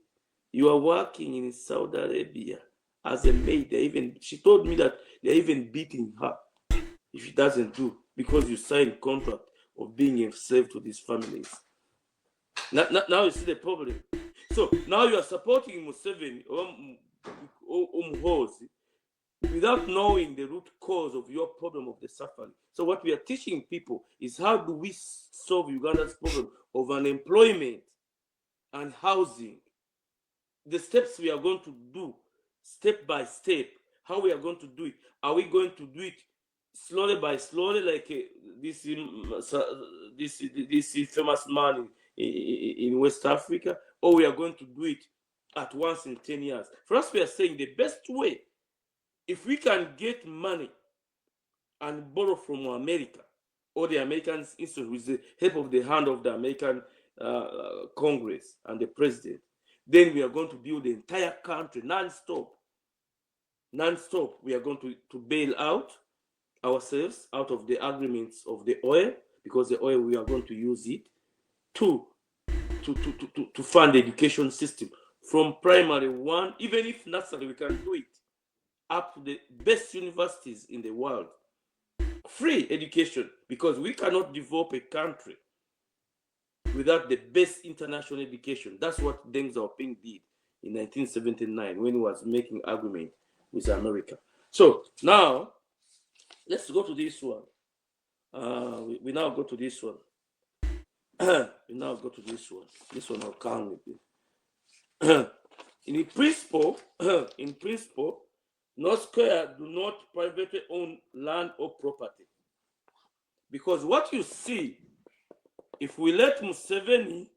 You are working in Saudi Arabia as a maid. She told me that they're even beating her if she doesn't do, because you signed contract of being a slave to these families. Now you see the problem. So now you are supporting Museveni or Muhoozi without knowing the root cause of your problem of the suffering. So what we are teaching people is how do we solve Uganda's problem of unemployment and housing. The steps we are going to do step by step, how we are going to do it. Are we going to do it slowly by slowly, like this famous man in West Africa, or we are going to do it at once in 10 years? For us, we are saying the best way, if we can get money and borrow from America or the American institute with the help of the hand of the American Congress and the president, then we are going to build the entire country non-stop. Non-stop, we are going to bail out ourselves out of the agreements of the oil, because the oil, we are going to use it to fund the education system from primary one, even if nursery, we can do it up to the best universities in the world. Free education, because we cannot develop a country without the best international education. That's what Deng Xiaoping did in 1979 when he was making agreement with America. So now, let's go to this one. We now go to this one. We now go to this one. This one will come with it. In principle, North Korea do not privately own land or property. Because what you see, if we let Museveni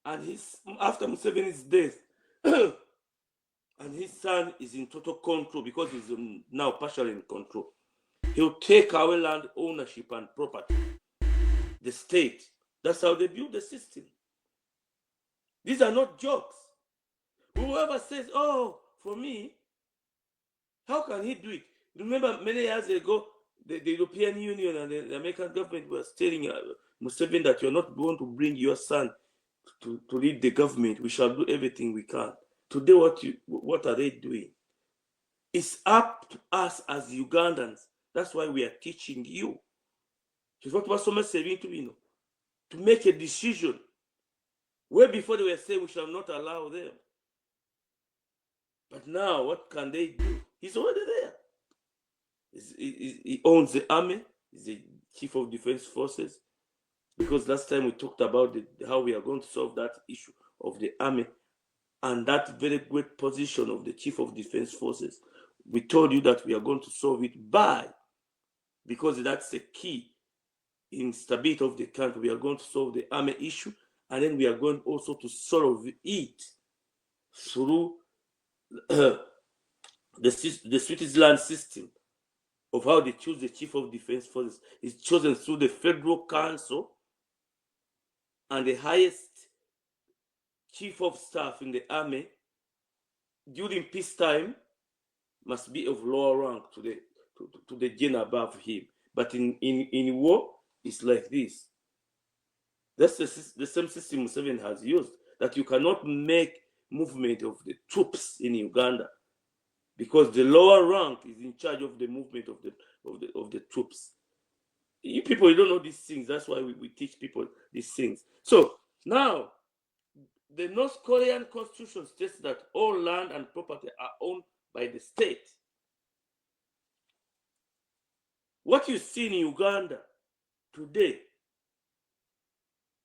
and after Museveni's death, and his son is in total control, because he's now partially in control, he'll take away land ownership and property. The state That's how they build the system. These are not jokes. Whoever says, oh, for me, how can he do it? Remember many years ago, the European Union and the American government was telling Museveni that you're not going to bring your son to lead the government. We shall do everything we can. Today, what are they doing? It's up to us as Ugandans. That's why we are teaching you. To make a decision. Way before they were saying we shall not allow them. But now, what can they do? He's already there. He owns the army. He's the chief of defense forces. Because last time we talked about how we are going to solve that issue of the army and that very great position of the chief of defense forces. We told you that we are going to solve it because that's the key in stability of the country. We are going to solve the army issue, and then we are going also to solve it through the Switzerland system of how they choose the chief of defense forces. It's chosen through the Federal Council, and the highest chief of staff in the army during peacetime must be of lower rank to the general above him. But in war, it's like this. That's the same system Museveni has used, that you cannot make movement of the troops in Uganda because the lower rank is in charge of the movement of the troops. You people, you don't know these things. That's why we teach people these things. So now, the North Korean constitution states that all land and property are owned by the state. What you see in Uganda today,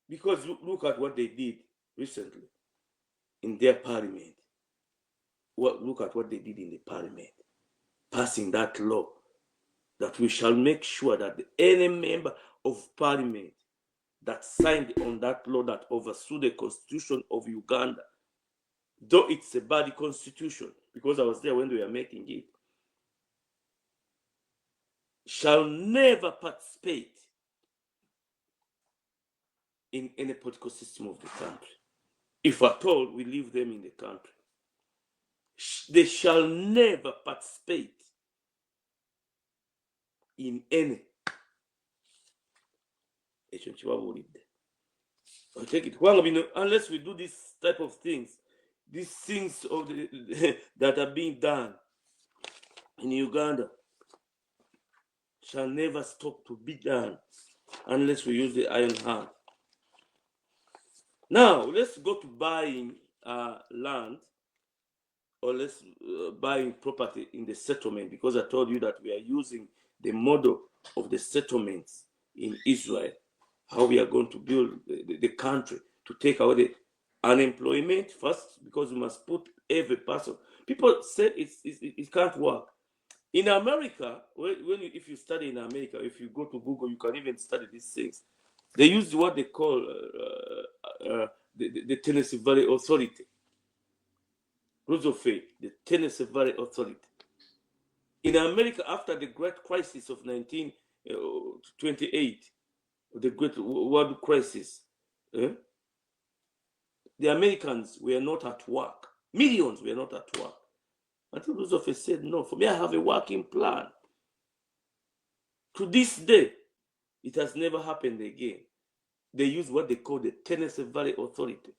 because look at what they did recently in their parliament. Look at what they did in the parliament, passing that law that we shall make sure that any member of parliament that signed on that law that overthrew the constitution of Uganda, though it's a bad constitution, because I was there when they were making it, shall never participate in any political system of the country. If at all we leave them in the country, they shall never participate in any. I take it. Unless we do this type of things, these things of that are being done in Uganda shall never stop to be done unless we use the iron hand. Now, let's go to buying land, or let's buying property in the settlement, because I told you that we are using the model of the settlements in Israel, how we are going to build the country, to take away the unemployment first, because we must put every person. People say it can't work. In America, if you study in America, if you go to Google, you can even study these things. They use what they call the Tennessee Valley Authority. Rules of faith, the Tennessee Valley Authority. In America, after the great crisis of 1928, the great world crisis, the Americans were not at work. Millions were not at work. Until Roosevelt said, no, for me, I have a working plan. To this day, it has never happened again. They use what they call the Tennessee Valley Authority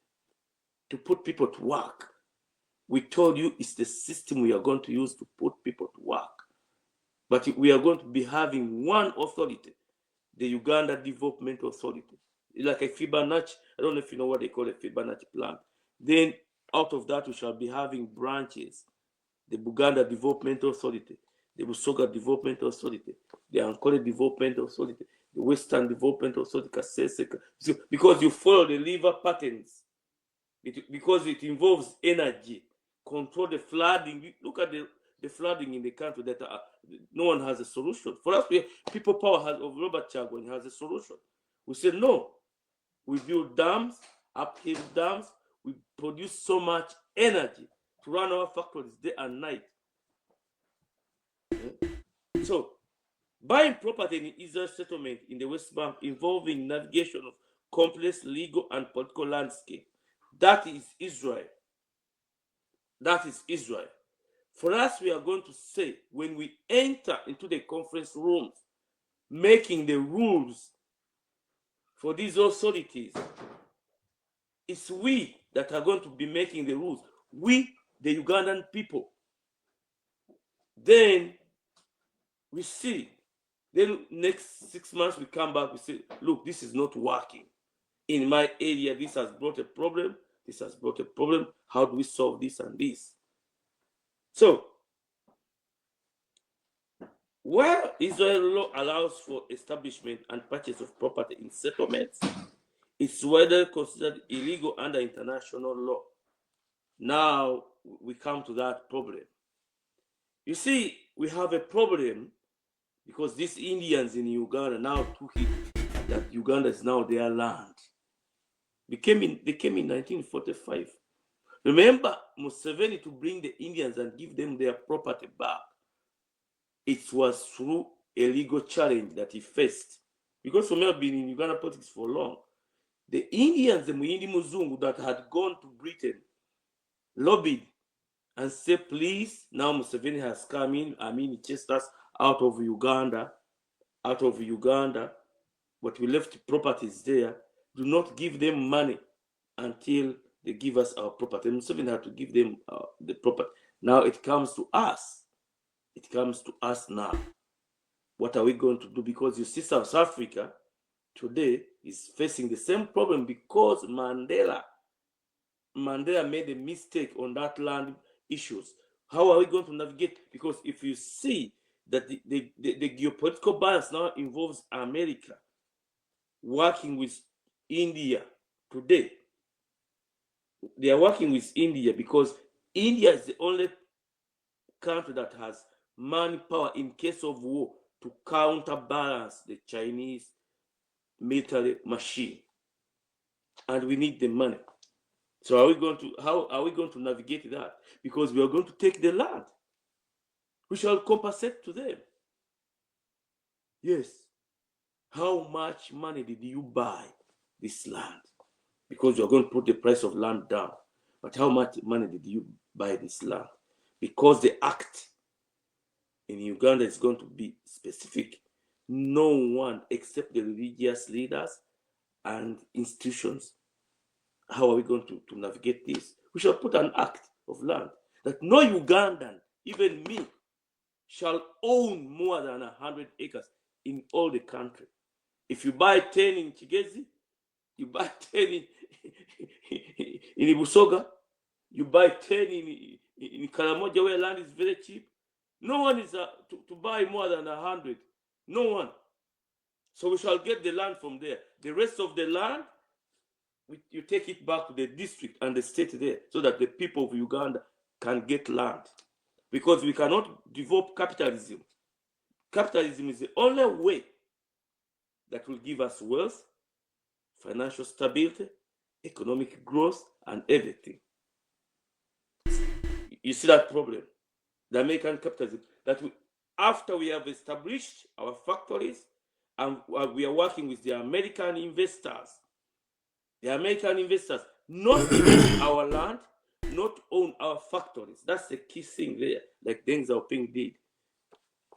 to put people to work. We told you it's the system we are going to use to put people to work. But we are going to be having one authority, the Uganda Development Authority. Like a Fibonacci, I don't know if you know what they call a Fibonacci plan. Then out of that, we shall be having branches. The Buganda Development Authority, the Busoga Development Authority, the Ankole Development Authority, the Western Development Authority, because you follow the liver patterns, because it involves energy, control the flooding. Look at the flooding in the country that no one has a solution. For us, people power of Robert Chaguany has a solution. We say, no, we build dams, uphill dams, we produce so much energy to run our factories day and night. So, buying property in Israel settlement in the West Bank involving navigation of complex legal and political landscape. That is Israel. That is Israel. For us, we are going to say, when we enter into the conference rooms, making the rules for these authorities, it's we that are going to be making the rules. We, the Ugandan people. Then we see. Then next 6 months we come back, we say, look, this is not working. In my area, this has brought a problem. This has brought a problem. How do we solve this and this? So, where Israel law allows for establishment and purchase of property in settlements, it's whether considered illegal under international law. Now we come to that problem. You see, we have a problem because these Indians in Uganda now took it that Uganda is now their land. They came in 1945. Remember Museveni to bring the Indians and give them their property back. It was through a legal challenge that he faced. Because Somel had been in Uganda politics for long. The Indians, the Muhindi Muzungu that had gone to Britain, lobbied and said, please, now Museveni has come in. He chased us out of Uganda, but we left properties there. Do not give them money until they give us our property. And Museveni had to give them the property. Now it comes to us. It comes to us now. What are we going to do? Because you see, South Africa today is facing the same problem because Mandela made a mistake on that land issues. How are we going to navigate? Because if you see that the geopolitical balance now involves America working with India today. They are working with India because India is the only country that has manpower in case of war to counterbalance the Chinese military machine. And we need the money. So how are we going to navigate that? Because we are going to take the land. We shall compensate to them. Yes. How much money did you buy this land? Because you're going to put the price of land down. But how much money did you buy this land? Because the act in Uganda is going to be specific. No one except the religious leaders and institutions. How are we going to navigate this? We shall put an act of land that no Ugandan, even me, shall own more than 100 acres in all the country. If you buy 10 in Kigezi, you buy 10 in Ibusoga, you buy 10 in Karamoja where land is very cheap. No one is to buy more than 100. No one. So we shall get the land from there. The rest of the land, you take it back to the district and the state there so that the people of Uganda can get land. Because we cannot develop capitalism. Capitalism is the only way that will give us wealth, financial stability, economic growth, and everything. You see that problem? The American capitalism, that after we have established our factories and we are working with the American investors not invest our land, not own our factories. That's the key thing there, like Deng Xiaoping did.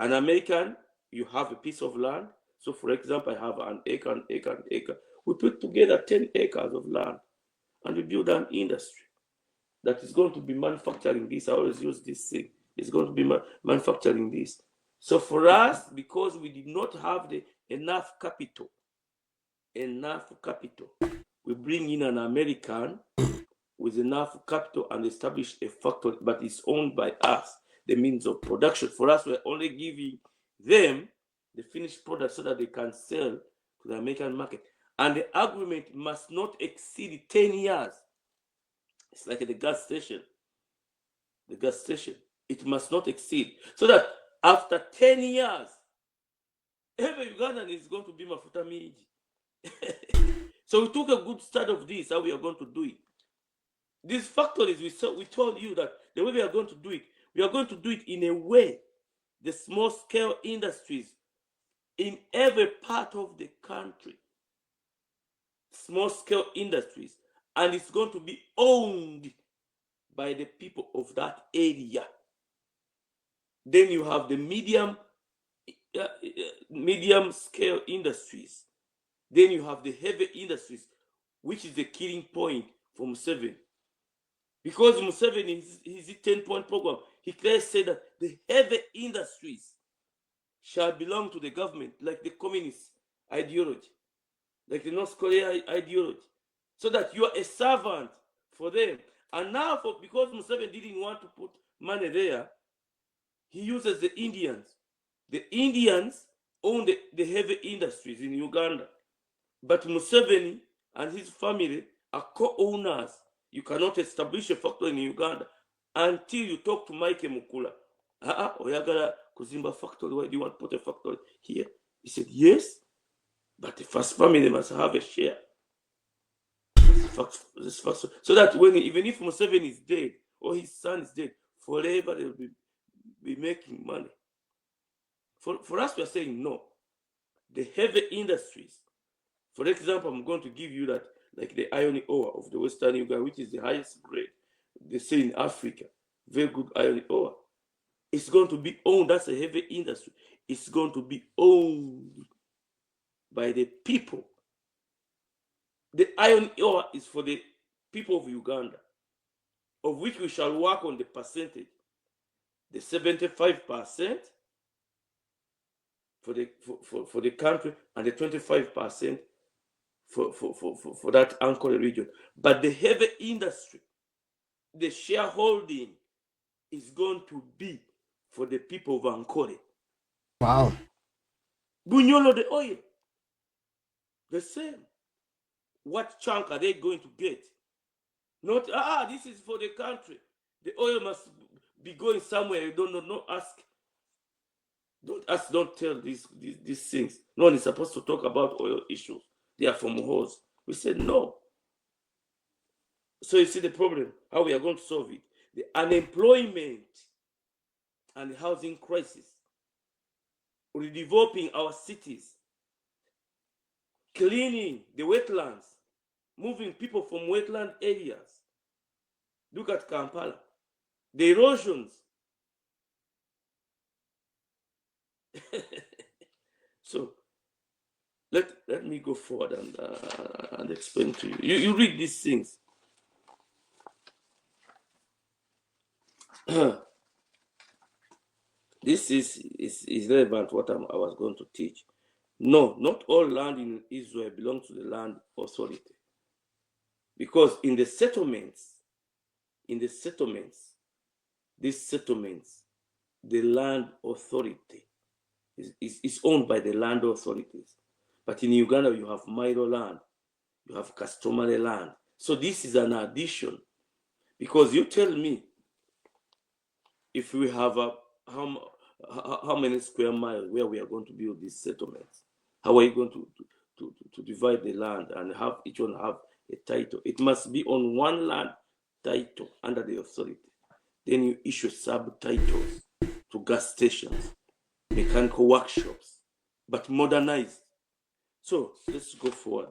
An American, you have a piece of land. So, for example, I have an acre. We put together 10 acres of land and we build an industry that is going to be manufacturing this. I always use this thing. It's going to be manufacturing this. So for us, because we did not have enough capital, we bring in an American with enough capital and establish a factory, but it's owned by us, the means of production. For us, we're only giving them the finished product so that they can sell to the American market. And the agreement must not exceed 10 years. It's like at the gas station. It must not exceed. So that after 10 years, every Ugandan is going to be mafuta mingi. So we took a good start of this, how we are going to do it. These factories, we told you that the way we are going to do it, we are going to do it in a way, the small scale industries in every part of the country small-scale industries, and it's going to be owned by the people of that area. Then you have the medium-scale industries. Then you have the heavy industries, which is the killing point for Museveni. Because Museveni, his 10-point program, he clearly said that the heavy industries shall belong to the government, like the communist ideology, like the North Korea ideology, so that you are a servant for them. And now, because Museveni didn't want to put money there, he uses the Indians. The Indians own the heavy industries in Uganda. But Museveni and his family are co-owners. You cannot establish a factory in Uganda until you talk to Mike Mukula. Oyagala kuzimba factory. Why do you want to put a factory here? He said, yes, but the first family must have a share. So that even if Museveni is dead or his son is dead, forever they will be making money. For us, we are saying no. The heavy industries, for example, I'm going to give you that, like the iron ore of the Western Uganda, which is the highest grade, they say in Africa, very good iron ore. It's going to be owned, that's a heavy industry. It's going to be owned by the people. The iron ore is for the people of Uganda, of which we shall work on the percentage. The 75% for the country and the 25% for that Ankole region. But the heavy industry, the shareholding is going to be for the people of Ankole. Wow. Bunyolo, the oil, the same. What chunk are they going to get? Not, this is for the country. The oil must be going somewhere. You don't know, no ask. Don't ask, don't tell these things. No one is supposed to talk about oil issues. They are from Muhoozi. We said no. So you see the problem, how we are going to solve it. The unemployment and the housing crisis, redeveloping our cities, cleaning the wetlands, moving people from wetland areas. Look at Kampala. The erosions. So let me go forward and explain to you. You read these things. This is relevant what I was going to teach. No, not all land in Israel belongs to the land authority. Because in the settlements, these settlements, the land authority is owned by the land authorities. But in Uganda, you have Milo land, you have customary land. So this is an addition. Because you tell me, if we have how many square miles where we are going to build these settlements, how are you going to divide the land and have each one have a title? It must be on one land title under the authority. Then you issue subtitles to gas stations, mechanical workshops, but modernized. So let's go forward.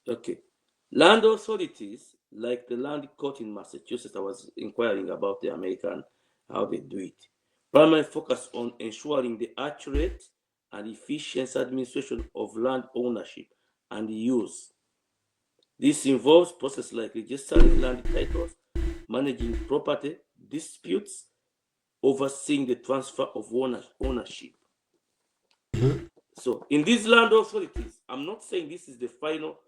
Okay. Land authorities, like the land court in Massachusetts, I was inquiring about the American, how they do it. Primary focus on ensuring the accurate and efficient administration of land ownership and use. This involves processes like registering land titles, managing property disputes, overseeing the transfer of ownership. So in these land authorities, I'm not saying this is the final,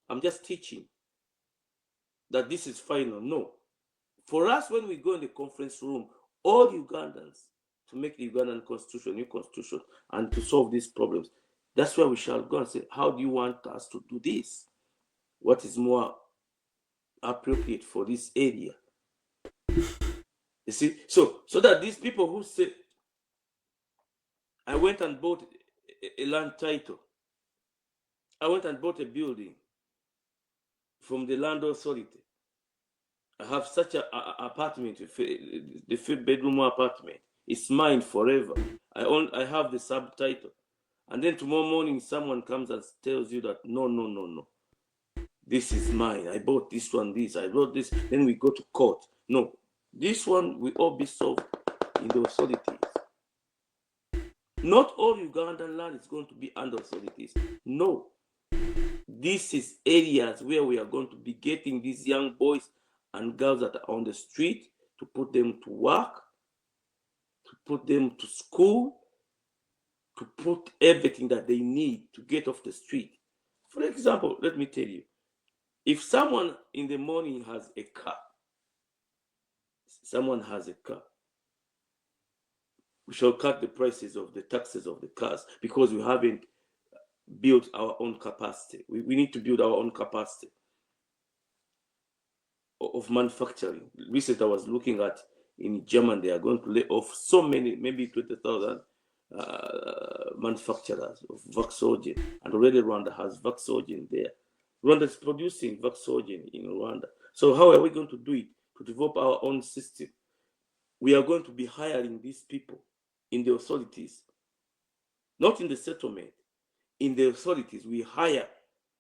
I'm just teaching that this is final. No. For us, when we go in the conference room, all Ugandans, to make the Ugandan constitution, new constitution, and to solve these problems, that's where we shall go and say, how do you want us to do this? What is more appropriate for this area? You see, so that these people who say, I went and bought a land title, I went and bought a building, from the land authority. I have such an apartment, the 3-bedroom apartment. It's mine forever. I have the subtitle. And then tomorrow morning, someone comes and tells you that, no. This is mine. I bought this one, I bought this. Then we go to court. No, this one will all be solved in the authorities. Not all Ugandan land is going to be under authorities. No. This is areas where we are going to be getting these young boys and girls that are on the street to put them to work, to put them to school, to put everything that they need to get off the street. For example, let me tell you, if someone in the morning has a car, we shall cut the prices of the taxes of the cars because we haven't built our own capacity. We need to build our own capacity of manufacturing. Recently, I was looking at in Germany, they are going to lay off so many, maybe 20,000 manufacturers of Volkswagen, and already Rwanda has Volkswagen there. Rwanda is producing Volkswagen in Rwanda. So how are we going to do it? To develop our own system. We are going to be hiring these people in the authorities, not in the settlement. In the authorities, we hire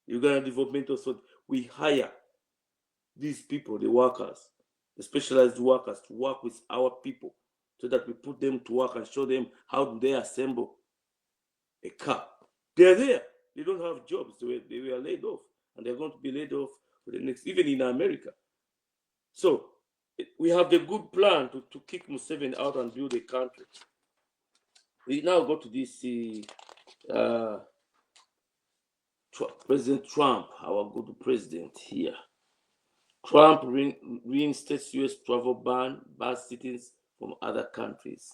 Uganda Development Authority. We hire these people, the workers, the specialized workers, to work with our people, so that we put them to work and show them how do they assemble a car. They're there. They don't have jobs. They were laid off, and they're going to be laid off for the next, even in America. So we have the good plan to kick Museveni out and build a country. We now go to this President Trump, our good president here. Trump reinstates U.S. travel ban, bans citizens from other countries.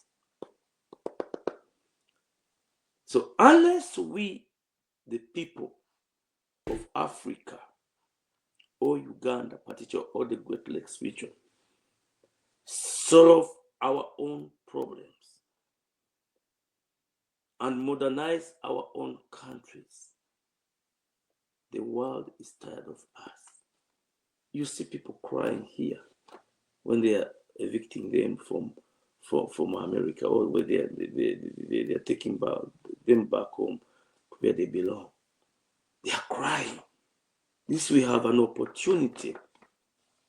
So unless we, the people of Africa or Uganda, particularly, or the Great Lakes region, solve our own problems and modernize our own countries, the world is tired of us. You see people crying here when they are evicting them from America, or when they are taking them back home to where they belong. They are crying. This, we have an opportunity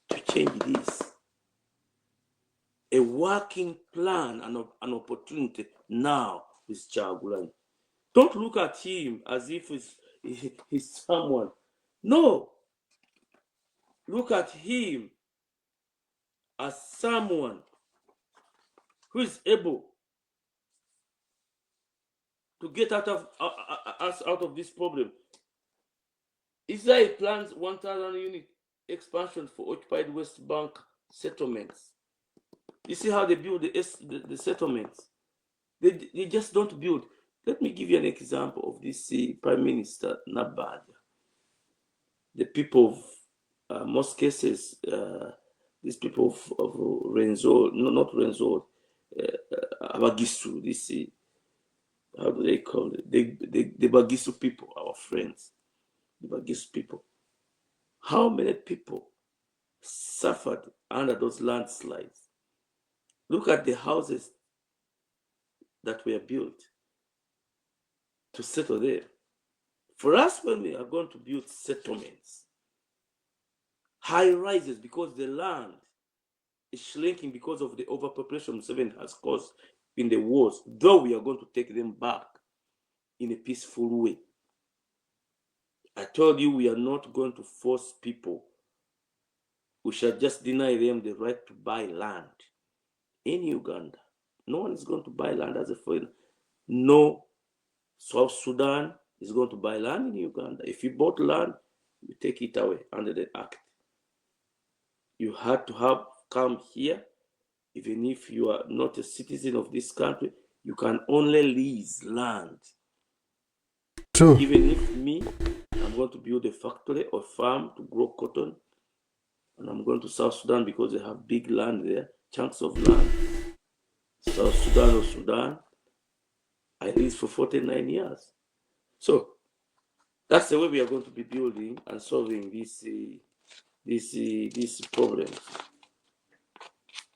to change this. A working plan and an opportunity now with Kyagulanyi. Don't look at him as if he's someone. No. Look at him as someone who is able to get us out of this problem. Israel plans 1,000 unit expansion for occupied West Bank settlements. You see how they build the settlements? They just don't build. Let me give you an example of this Prime Minister Nabanja. The people of, most cases, these people of Renzo, no, not Renzo, Abagisu, this, how do they call it? The Bagisu people, our friends, the Bagisu people. How many people suffered under those landslides? Look at the houses that were built to settle there. For us, when we are going to build settlements, high rises, because the land is shrinking because of the overpopulation Museveni has caused in the wars, though we are going to take them back in a peaceful way. I told you we are not going to force people. We shall just deny them the right to buy land in Uganda. No one is going to buy land as a foreigner. No South Sudan is going to buy land in Uganda. If you bought land, you take it away under the act. You had to have come here. Even if you are not a citizen of this country, you can only lease land. True. Even if me, I'm going to build a factory or farm to grow cotton, and I'm going to South Sudan because they have big land there, chunks of land. South Sudan or Sudan, I leased for 49 years. So that's the way we are going to be building and solving this this problem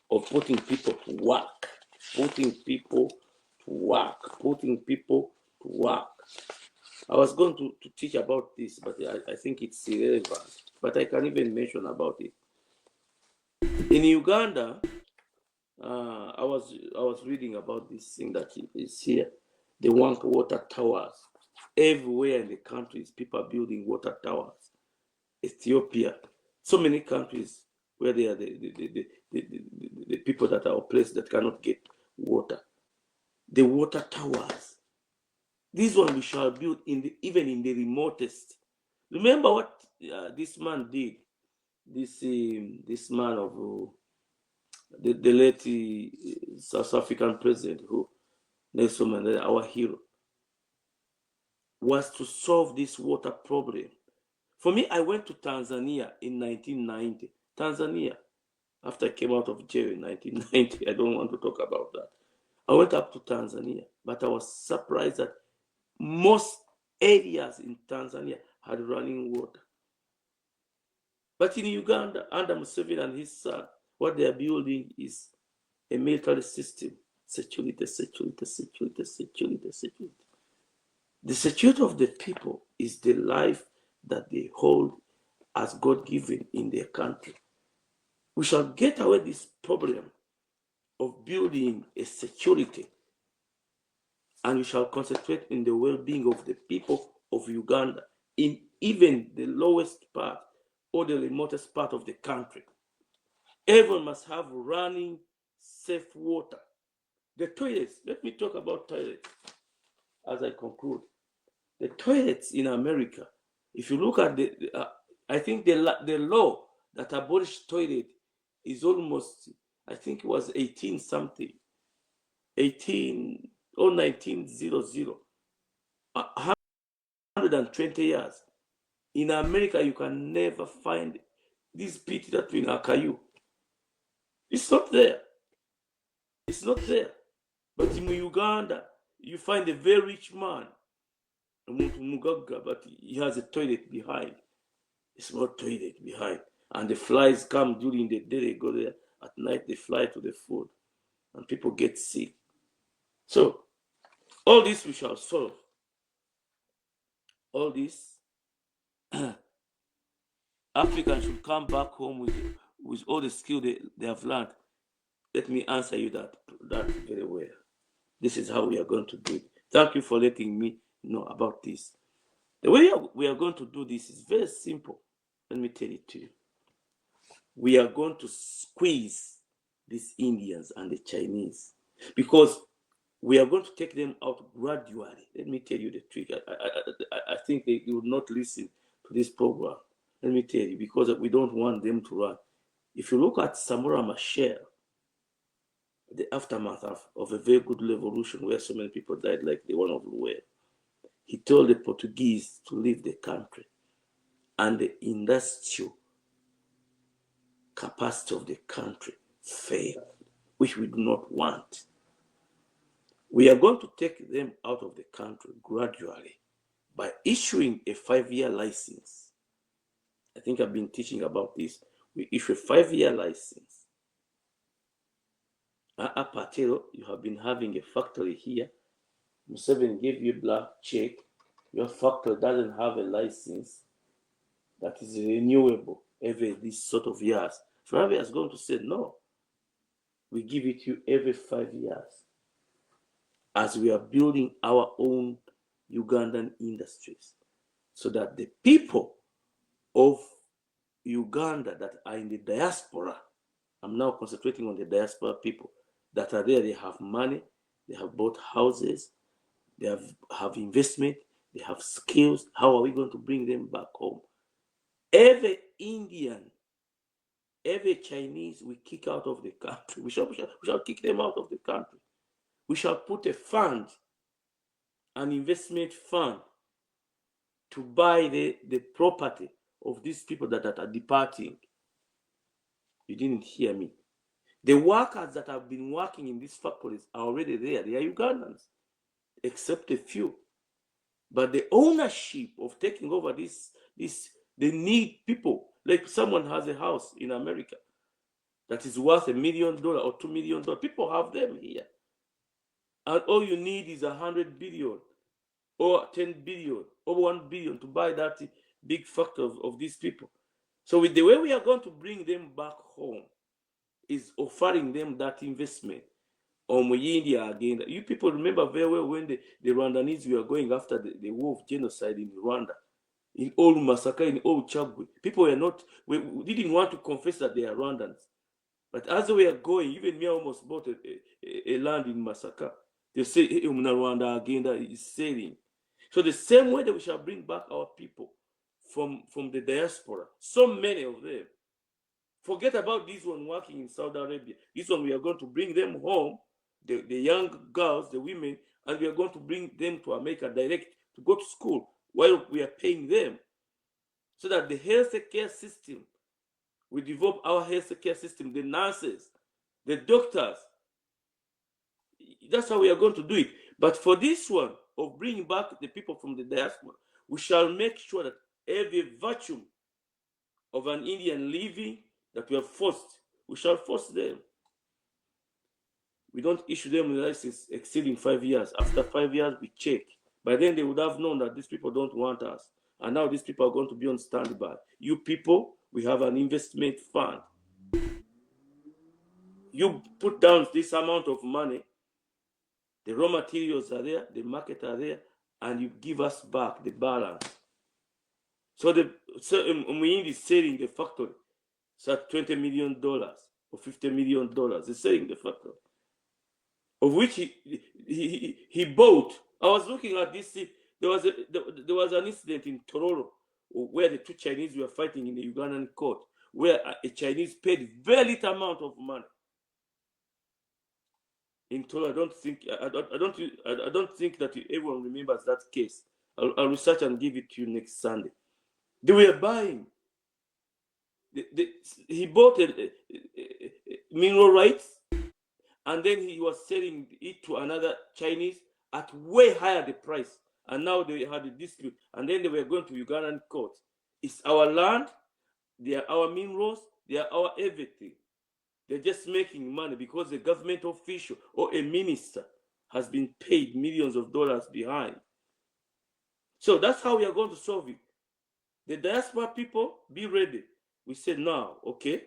of putting people to work, putting people to work, putting people to work. I was going to teach about this, but I think it's irrelevant. But I can even mention about it. In Uganda, I was reading about this thing that is here. They want water towers everywhere in the countries. People are building water towers. Ethiopia, so many countries where they are the people that are oppressed that cannot get water. The water towers. This one we shall build even in the remotest. Remember what this man did. This man of the late South African president, who Nelson Mandela, our hero, was to solve this water problem. For me, I went to Tanzania in 1990. Tanzania, after I came out of jail in 1990, I don't want to talk about that. I went up to Tanzania, but I was surprised that most areas in Tanzania had running water. But in Uganda, under Museveni and his son, what they are building is a military system. Security, security, security, security, security. The security of the people is the life that they hold as God-given in their country. We shall get away this problem of building a security, and we shall concentrate in the well-being of the people of Uganda in even the lowest part or the remotest part of the country. Everyone must have running, safe water. The toilets, let me talk about toilets as I conclude. The toilets in America, if you look at I think the law that abolished toilet is almost, I think it was 18 something, 18 or 1900, 120 years. In America, you can never find this pit that in Akayu. It's not there. It's not there. But in Uganda, you find a very rich man, but he has a toilet behind. A small toilet behind. And the flies come during the day, they go there. At night, they fly to the food. And people get sick. So, all this we shall solve. All this, Africans should come back home with all the skill they have learned. Let me answer you that very well. This is how we are going to do it. Thank you for letting me know about this. The way we are going to do this is very simple. Let me tell it to you. We are going to squeeze these Indians and the Chinese because we are going to take them out gradually. Let me tell you the trick. I think they will not listen to this program. Let me tell you, because we don't want them to run. If you look at Samora Machel, the aftermath of a very good revolution where so many people died, like the one of Luwe, he told the Portuguese to leave the country, and the industrial capacity of the country failed, which we do not want. We are going to take them out of the country gradually by issuing a 5-year license. I think I've been teaching about this. We issue a 5-year license. Apatero, you have been having a factory here. Museveni gave you a black check. Your factory doesn't have a license that is renewable every this sort of years. SURVE is going to say, no, we give it to you every 5 years as we are building our own Ugandan industries so that the people of Uganda that are in the diaspora, I'm now concentrating on the diaspora people that are there, they have money, they have bought houses, they have investment, they have skills. How are we going to bring them back home? Every Indian, every Chinese we kick out of the country. We shall kick them out of the country. We shall put a fund, an investment fund, to buy the property of these people that are departing. You didn't hear me. The workers that have been working in these factories are already there. They are Ugandans, except a few. But the ownership of taking over this, they need people. Like someone has a house in America that is worth $1 million or $2 million. People have them here. And all you need is 100 billion or 10 billion or 1 billion to buy that big factor of these people. So with the way we are going to bring them back home is offering them that investment on India again. You people remember very well when the Rwandanese were going after the war of genocide in Rwanda, in all massacre, in all Chagwe. People were not, we didn't want to confess that they are Rwandans. But as we are going, even me almost bought a land in Masaka. They say, hey, Rwanda agenda is sailing. So the same way that we shall bring back our people from the diaspora, so many of them. Forget about this one working in Saudi Arabia. This one, we are going to bring them home, the young girls, the women, and we are going to bring them to America direct to go to school while we are paying them. So that the health care system, we develop our health care system, the nurses, the doctors. That's how we are going to do it. But for this one, of bringing back the people from the diaspora, we shall make sure that every virtue of an Indian living that we have forced, we shall force them. We don't issue them a license exceeding 5 years. After 5 years, we check. By then, they would have known that these people don't want us. And now these people are going to be on standby. You people, we have an investment fund. You put down this amount of money, the raw materials are there, the market are there, and you give us back the balance. So Muhoozi is selling the factory. It's at $20 million or $50 million. He's selling the factory, of which he bought. I was looking at this. There was an incident in Tororo where the two Chinese were fighting in the Ugandan court, where a Chinese paid very little amount of money. In Tororo, I don't think that everyone remembers that case. I'll research and give it to you next Sunday. They were buying. He bought mineral rights, and then he was selling it to another Chinese at way higher the price. And now they had a dispute, and then they were going to Ugandan court. It's our land, they are our minerals, they are our everything. They're just making money because the government official or a minister has been paid millions of dollars behind. So that's how we are going to solve it. The diaspora people, be ready. We said now, okay,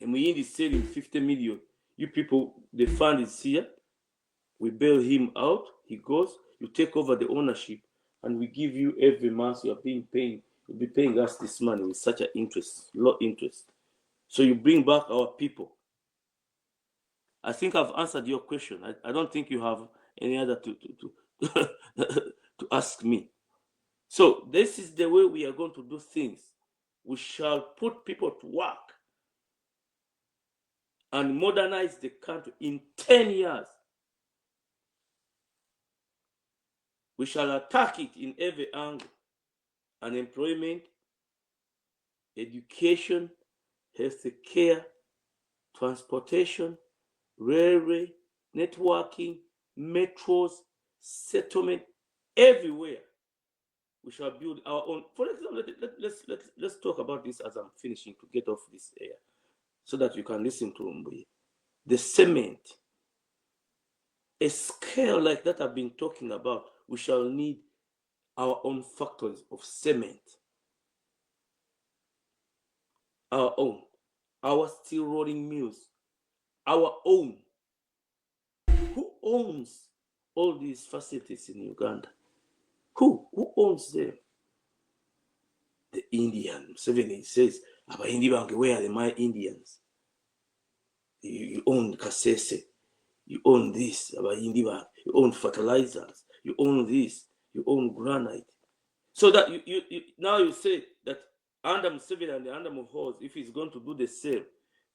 and we need is selling 50 million. You people, the fund is here. We bail him out. He goes. You take over the ownership, and we give you every month. You are being paying. You'll be paying us this money with such an interest, low interest. So you bring back our people. I think I've answered your question. I don't think you have any other to ask me. So this is the way we are going to do things. We shall put people to work and modernize the country in 10 years. We shall attack it in every angle. Unemployment, education, health care, transportation, railway, networking, metros, settlement, everywhere. We shall build our own. For example, let's talk about this as I'm finishing to get off this air, so that you can listen to Mbuye. The cement, a scale like that I've been talking about, we shall need our own factories of cement. Our own. Our steel rolling mills. Our own. Who owns all these facilities in Uganda? Who owns them? The Indian. Museveni says, where are my Indians? You own Kasese. You own this. You own fertilizers. You own this. You own granite. So that you now you say that under Museveni and under Muhoozi, if he's going to do the same,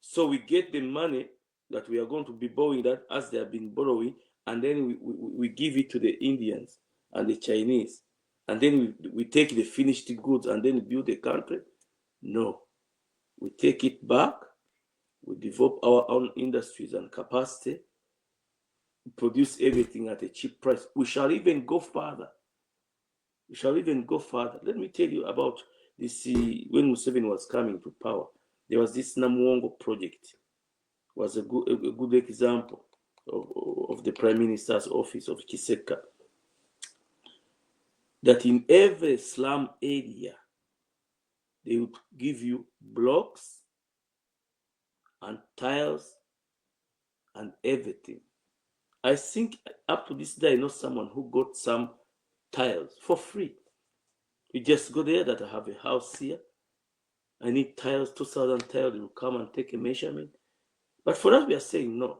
so we get the money that we are going to be borrowing that as they have been borrowing, and then we give it to the Indians and the Chinese, and then we take the finished goods and then build the country. No, we take it back, we develop our own industries and capacity, produce everything at a cheap price. We shall even go further. We shall even go further. Let me tell you about the Museveni. Museveni says, Museveni, where are my Indians? You own Kasese. You own this. You own granite. So that now you see that under Museveni and under Muhoozi, if he's going to do the same, so we get the money that we are going to be borrowing that as they have been borrowing, and then we take the finished goods and then build the country. No, we take it back, we develop our own industries and capacity, produce everything at a cheap price. We shall even go further. this when Museveni was coming to power, there was this Namuwongo project. Was a good example of the Prime Minister's office of Kiseka. That in every slum area, they would give you blocks and tiles and everything. I think up to this day, I know someone who got some tiles for free. You just go there that I have a house here. I need tiles, 2,000 tiles. You come and take a measurement. But for us, we are saying no.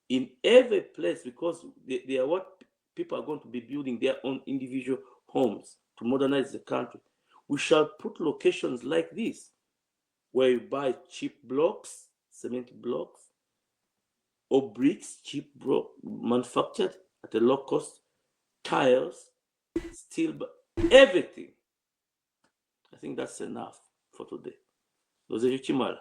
In every place, because they are what people are going to be building their own individual homes to modernize the country. We shall put locations like this, where you buy cheap blocks, cement blocks, or bricks, cheap manufactured at a low cost, tiles, steel, everything. I think that's enough for today. Those are Chimala.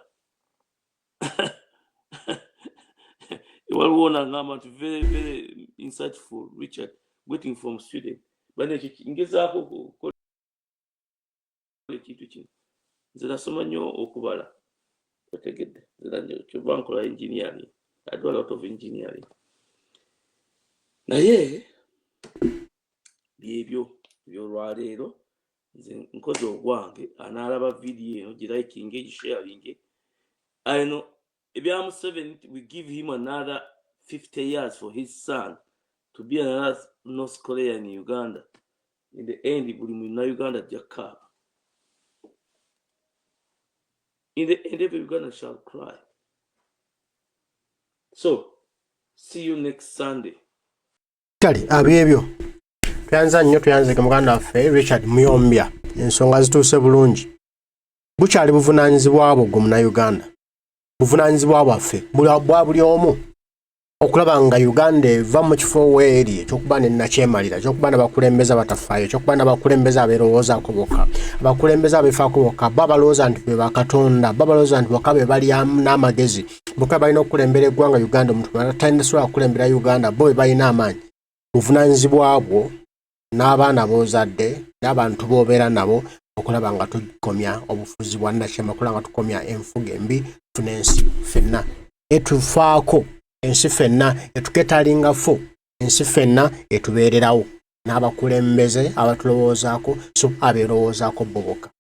You are very, very insightful, Richard, waiting from Sweden. But okubala. Engineering. I do a lot of engineering. Naye byebyo byolwaleero nze nkoze ogwange anaalaba video eno girikinge gisharinge. I know ebya Museveni, we give him another 50 years for his son to be another North Korea in Uganda. In the end, buli muna Uganda jakaba. In the end, every Uganda shall cry. So, see you next Sunday. Kali abebyo tuyanza nnyo tuyanzike muganda waffe Richard Muyombya ensonga zituuse bulungi bukyali buvunaanyizibwa bwo gwe muna Uganda buvunaanyizibwa bwaffe buli omu okulaba nga Uganda eva mu kifo weeri ekyokuba n'ennakyemalira ekyokuba n'abakulembeze abatafaayo ekyokuba n'abakulembeze abeerowoozaako bokka abakulembeze abeefaako bokka babalowooza nti be bakatonda babalowooza nti bokka be bali n'amagezi bokka balina okukulembera eggwanga Uganda omuntu atasobola kukulembera Uganda bo be balina amaanyi buvunaanyizibwa bwo n'abaana boozadde n'abantu b'obeera nabo okulaba nga tukomya obufuzi bwa nnakyema okulaba nga tukomya enfuga embi tunensi ffenna etufaako ensi ffenna etuketaalinga fo ensi ffenna etubeererawo n'abakulembeze abatulowoozaako so abeerowoozaako boboka